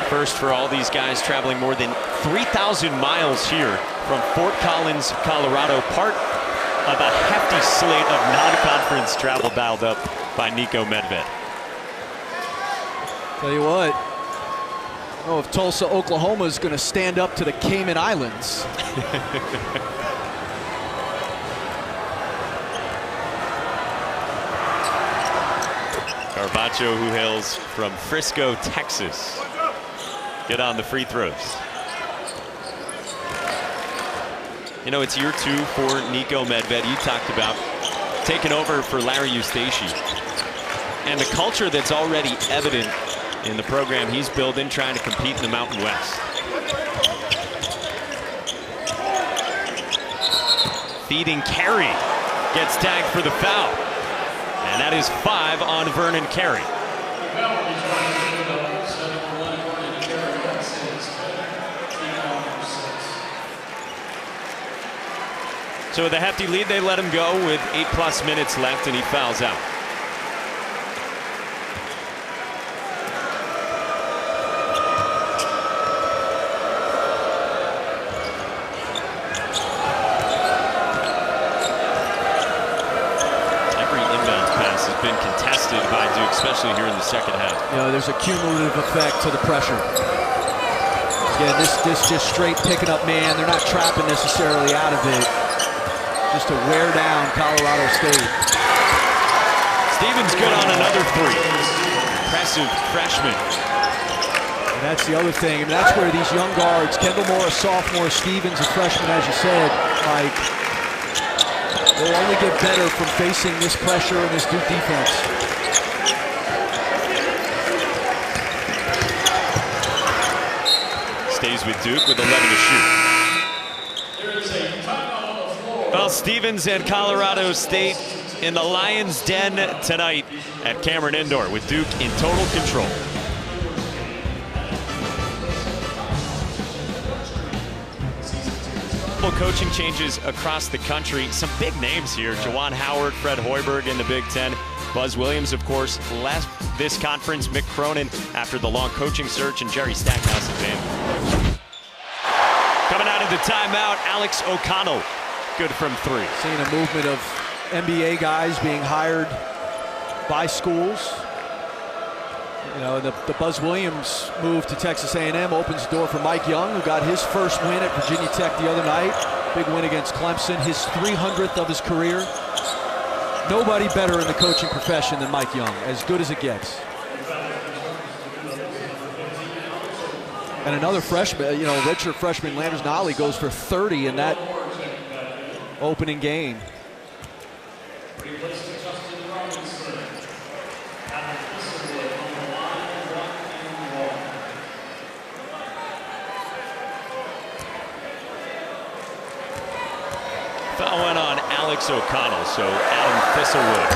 First for all these guys traveling more than 3,000 miles here from Fort Collins, Colorado, part of a hefty slate of non-conference travel dialed up by Niko Medved. Tell you what, I don't know if Tulsa, Oklahoma is going to stand up to the Cayman Islands. Carvacho, who hails from Frisco, Texas. Get on the free throws. You know, it's year 2 for Niko Medved. You talked about taking over for Larry Eustace. And the culture that's already evident in the program he's building, trying to compete in the Mountain West. Feeding Carey. Gets tagged for the foul. And that is 5 on Vernon Carey. So with a hefty lead, they let him go with 8+ minutes left, and he fouls out. been contested by Duke, especially here in the second half. You know, there's a cumulative effect to the pressure. Again, this just straight picking up man. They're not trapping necessarily out of it. Just to wear down Colorado State. Stevens good on another three. Impressive freshman. And that's the other thing. I mean, that's where these young guards, Kendall Morris, sophomore, Stevens, a freshman, as you said, Mike, they'll only get better from facing this pressure and this Duke defense. Stays with Duke with 11 to shoot. Well, Stevens and Colorado State in the Lions' Den tonight at Cameron Indoor with Duke in total control. Coaching changes across the country. Some big names here. Juwan Howard, Fred Hoiberg in the Big Ten. Buzz Williams, of course, left this conference. Mick Cronin after the long coaching search, and Jerry Stackhouse is in. Coming out of the timeout, Alex O'Connell. Good from three. Seeing a movement of NBA guys being hired by schools. You know, the Buzz Williams move to Texas A&M opens the door for Mike Young, who got his first win at Virginia Tech the other night. Big win against Clemson, his 300th of his career. Nobody better in the coaching profession than Mike Young, as good as it gets. And another freshman, you know, redshirt freshman Landers Nolly goes for 30 in that opening game. Foul went on Alex O'Connell, so Adam Thistlewood.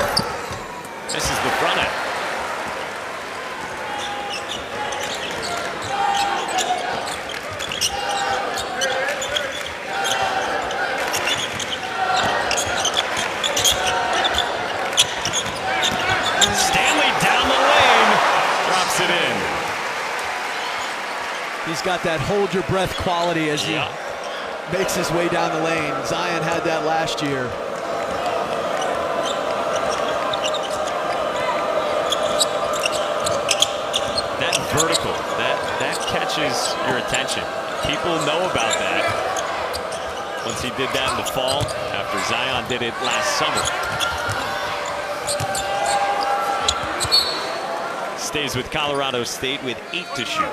This is the front end. Stanley down the lane, drops it in. He's got that hold your breath quality as he makes his way down the lane. Zion had that last year. That vertical, that catches your attention. People know about that. Once he did that in the fall, after Zion did it last summer. Stays with Colorado State with 8 to shoot.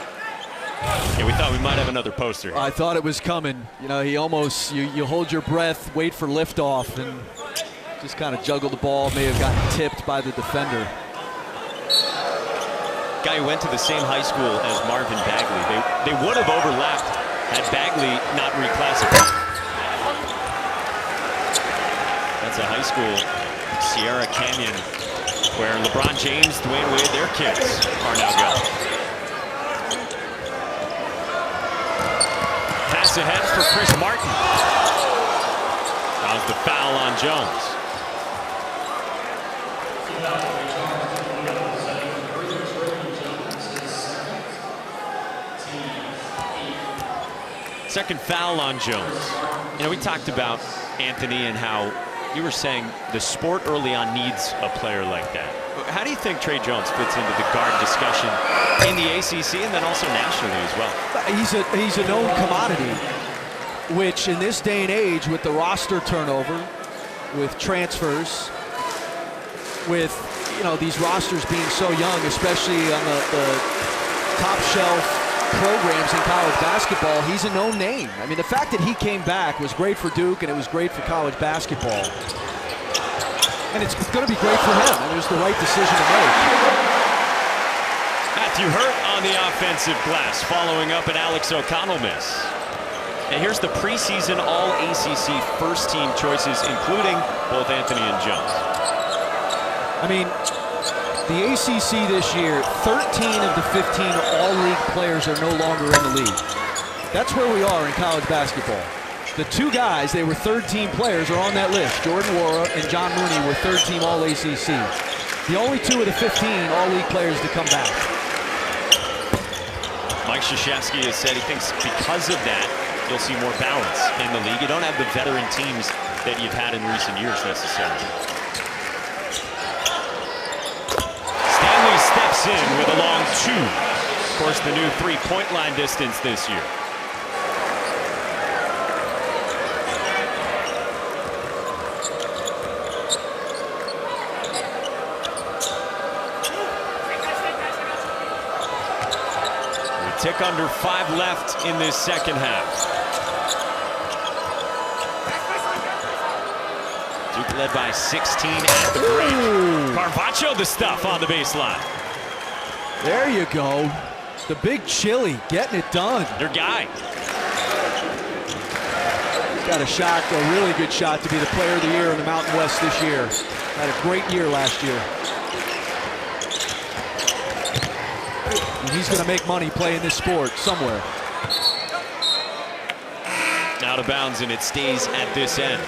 Yeah, we thought we might have another poster here. I thought it was coming. You know, he almost, you hold your breath, wait for liftoff, and just kind of juggled the ball. May have gotten tipped by the defender. Guy who went to the same high school as Marvin Bagley. They would have overlapped had Bagley not reclassified. That's a high school, Sierra Canyon, where LeBron James, Dwayne Wade, their kids are now going. Pass ahead for Chris Martin. That was the foul on Jones. Second foul on Jones. You know, we talked about Anthony and how you were saying the sport early on needs a player like that. How do you think Trey Jones fits into the guard discussion in the ACC and then also nationally as well? He's a known commodity, which in this day and age, with the roster turnover, with transfers, with, you know, these rosters being so young, especially on the top shelf programs in college basketball, he's a known name. I mean, the fact that he came back was great for Duke, and it was great for college basketball. And it's going to be great for him. I mean, it was the right decision to make. Matthew Hurt on the offensive glass, following up an Alex O'Connell miss. And here's the preseason All-ACC first-team choices, including both Anthony and Jones. I mean, the ACC this year, 13 of the 15 all-league players are no longer in the league. That's where we are in college basketball. The two guys, they were third-team players, are on that list. Jordan Nwora and John Mooney were third-team All-ACC. The only two of the 15 all-league players to come back. Mike Krzyzewski has said he thinks because of that, you'll see more balance in the league. You don't have the veteran teams that you've had in recent years necessarily. checks in with a long 2. Of course, the new 3-point line distance this year. Tick under 5 left in this second half. Duke led by 16 at the break. Carvacho the stuff on the baseline. There you go. The big chili getting it done. Your guy. Got a shot, a really good shot to be the player of the year in the Mountain West this year. Had a great year last year. And he's going to make money playing this sport somewhere. Out of bounds, and it stays at this end.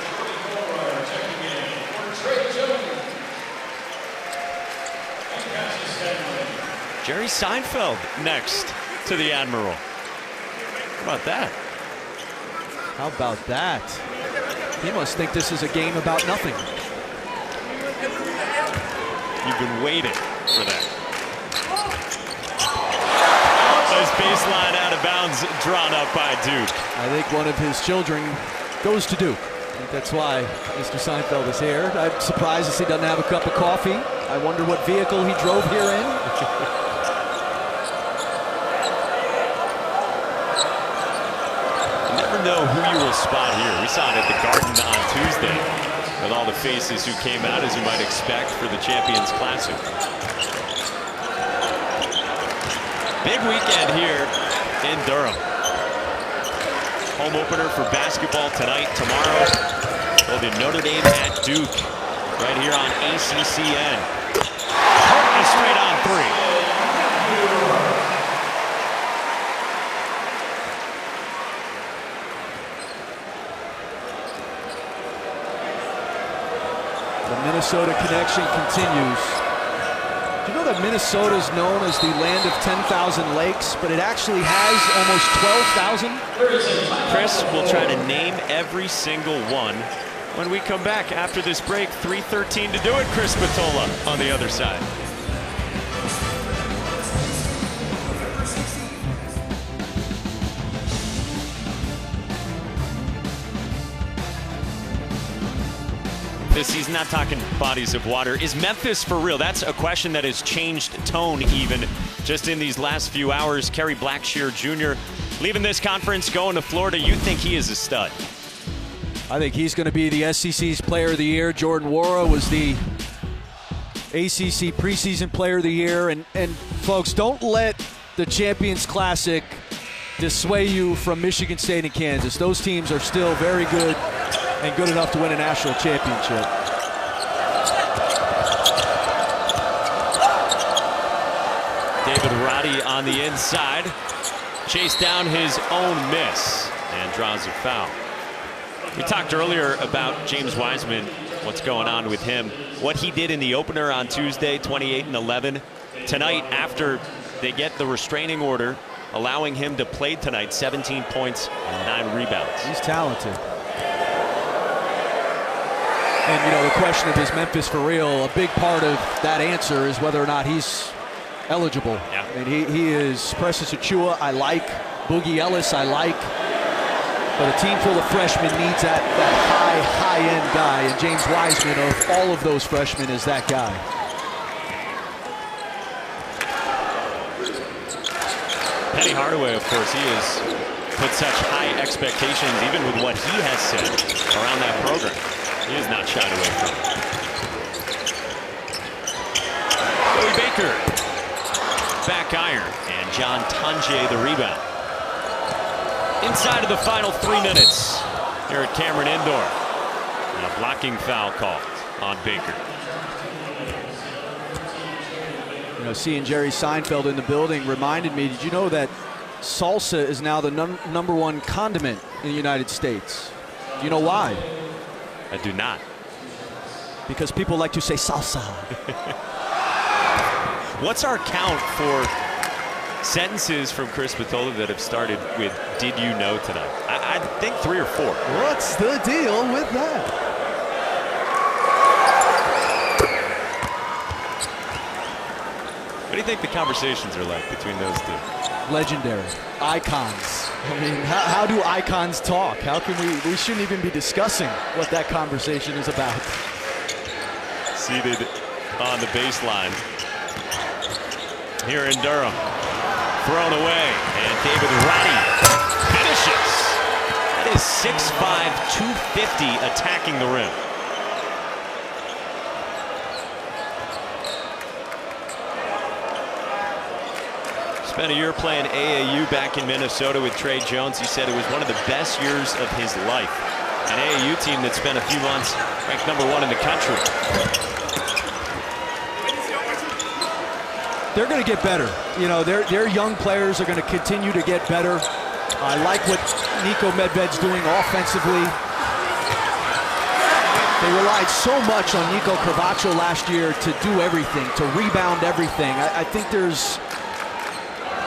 Jerry Seinfeld next to the Admiral. How about that? How about that? He must think this is a game about nothing. You've been waiting for that. Nice baseline out of bounds drawn up by Duke. I think one of his children goes to Duke. I think that's why Mr. Seinfeld is here. I'm surprised to see he doesn't have a cup of coffee. I wonder what vehicle he drove here in. You never know who you will spot here. We saw it at the Garden on Tuesday with all the faces who came out, as you might expect, for the Champions Classic. Big weekend here in Durham. Home opener for basketball tonight. Tomorrow, will be Notre Dame at Duke, right here on ACCN. Curtin straight on 3. The Minnesota connection continues. Do you know that Minnesota is known as the land of 10,000 lakes, but it actually has almost 12,000? Chris will try to name every single one when we come back after this break. 3:13 to do it. Chris Spatola on the other side. He's not talking bodies of water. Is Memphis for real? That's a question that has changed tone even just in these last few hours. Kerry Blackshear Jr. leaving this conference, going to Florida. You think he is a stud? I think he's going to be the SEC's player of the year. Jordan Nwora was the ACC preseason player of the year. And folks, don't let the Champions Classic dissuade you from Michigan State and Kansas. Those teams are still very good and good enough to win a national championship. David Roddy on the inside. Chased down his own miss and draws a foul. We talked earlier about James Wiseman, what's going on with him, what he did in the opener on Tuesday, 28 and 11. Tonight, after they get the restraining order, allowing him to play tonight, 17 points and 9 rebounds. He's talented. And, you know, the question of is Memphis for real, a big part of that answer is whether or not he's eligible. Yeah. I mean, he is Precious Achiuwa, I like. Boogie Ellis, I like. But a team full of freshmen needs that high-end guy, and James Wiseman, of all of those freshmen, is that guy. Penny Hardaway, of course, he has put such high expectations, even with what he has said around that program. He is not shied away from it. Joey Baker, back iron, and John Tonje the rebound. Inside of the final 3 minutes here at Cameron Indoor. And a blocking foul called on Baker. You know, seeing Jerry Seinfeld in the building reminded me, did you know that salsa is now the #1 condiment in the United States? Do you know why? I do not. Because people like to say salsa. What's our count for sentences from Chris Spatola that have started with "Did you know" tonight? I think 3 or 4. What's the deal with that? What do you think think the conversations are like between those two? Legendary. Icons. I mean, how do icons talk? How can we shouldn't even be discussing what that conversation is about. Seated on the baseline here in Durham. Thrown away, and David Roddy finishes. That is 6'5", 250 attacking the rim. Spent a year playing AAU back in Minnesota with Trey Jones. He said it was one of the best years of his life. An AAU team that spent a few months ranked #1 in the country. They're going to get better. You know, their young players are going to continue to get better. I like what Nico Medved's doing offensively. They relied so much on Nico Cravacho last year to do everything, to rebound everything. I think there's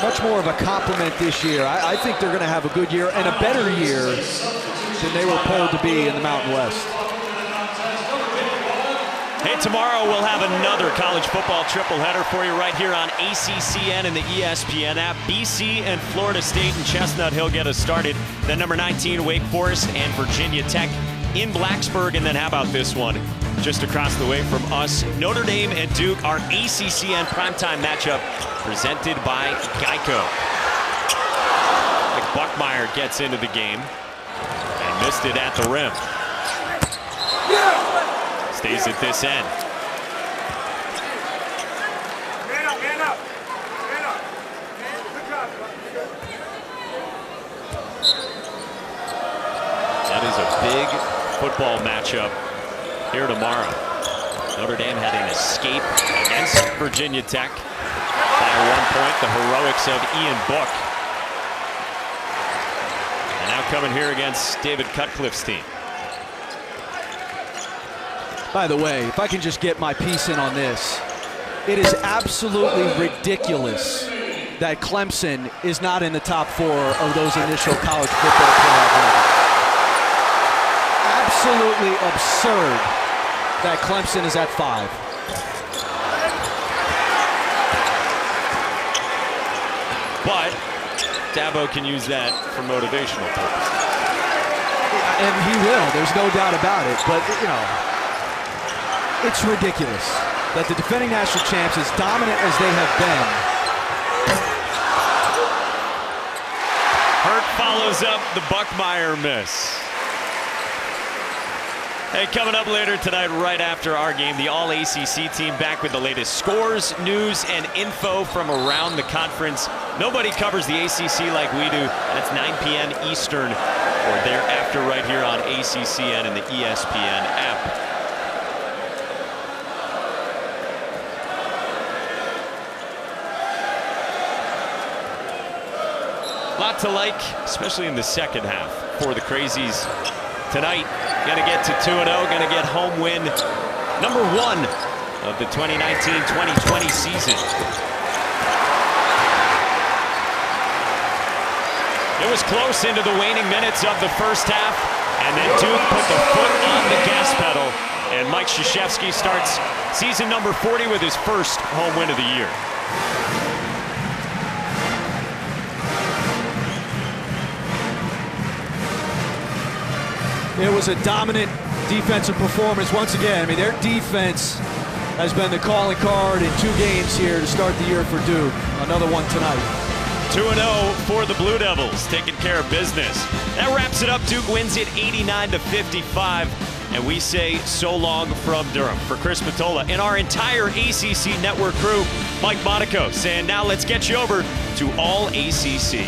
much more of a compliment this year. I think they're going to have a good year and a better year than they were polled to be in the Mountain West. Hey, tomorrow we'll have another college football tripleheader for you right here on ACCN and the ESPN app. BC and Florida State and Chestnut Hill get us started. Then number 19, Wake Forest and Virginia Tech in Blacksburg. And then how about this one? Just across the way from us, Notre Dame and Duke, our ACCN primetime matchup presented by Geico. Buckmeyer gets into the game and missed it at the rim. Stays at this end. Man up. That is a big football matchup here tomorrow. Notre Dame had an escape against Virginia Tech by 1 point. The heroics of Ian Book. And now coming here against David Cutcliffe's team. By the way, if I can just get my piece in on this, it is absolutely ridiculous that Clemson is not in the top 4 of those initial college football playoff rankings. Absolutely absurd that Clemson is at 5. But Dabo can use that for motivational purposes. And he will, there's no doubt about it. But, you know, it's ridiculous that the defending national champs, as dominant as they have been. Hurt follows up the Buckmeyer miss. Hey, coming up later tonight, right after our game, the All-ACC team back with the latest scores, news, and info from around the conference. Nobody covers the ACC like we do. That's 9 p.m. Eastern or thereafter right here on ACCN and the ESPN app. Lot to like, especially in the second half for the Crazies tonight. Gonna get to 2-0, gonna get home win #1 of the 2019-2020 season. It was close into the waning minutes of the first half, and then Duke put the foot on the gas pedal, and Mike Krzyzewski starts season number 40 with his first home win of the year. It was a dominant defensive performance once again. I mean, their defense has been the calling card in 2 games here to start the year for Duke. Another one tonight. 2-0 for the Blue Devils, taking care of business. That wraps it up. Duke wins it 89-55, and we say so long from Durham. For Chris Matola and our entire ACC network crew, Mike Monaco saying now let's get you over to All ACC.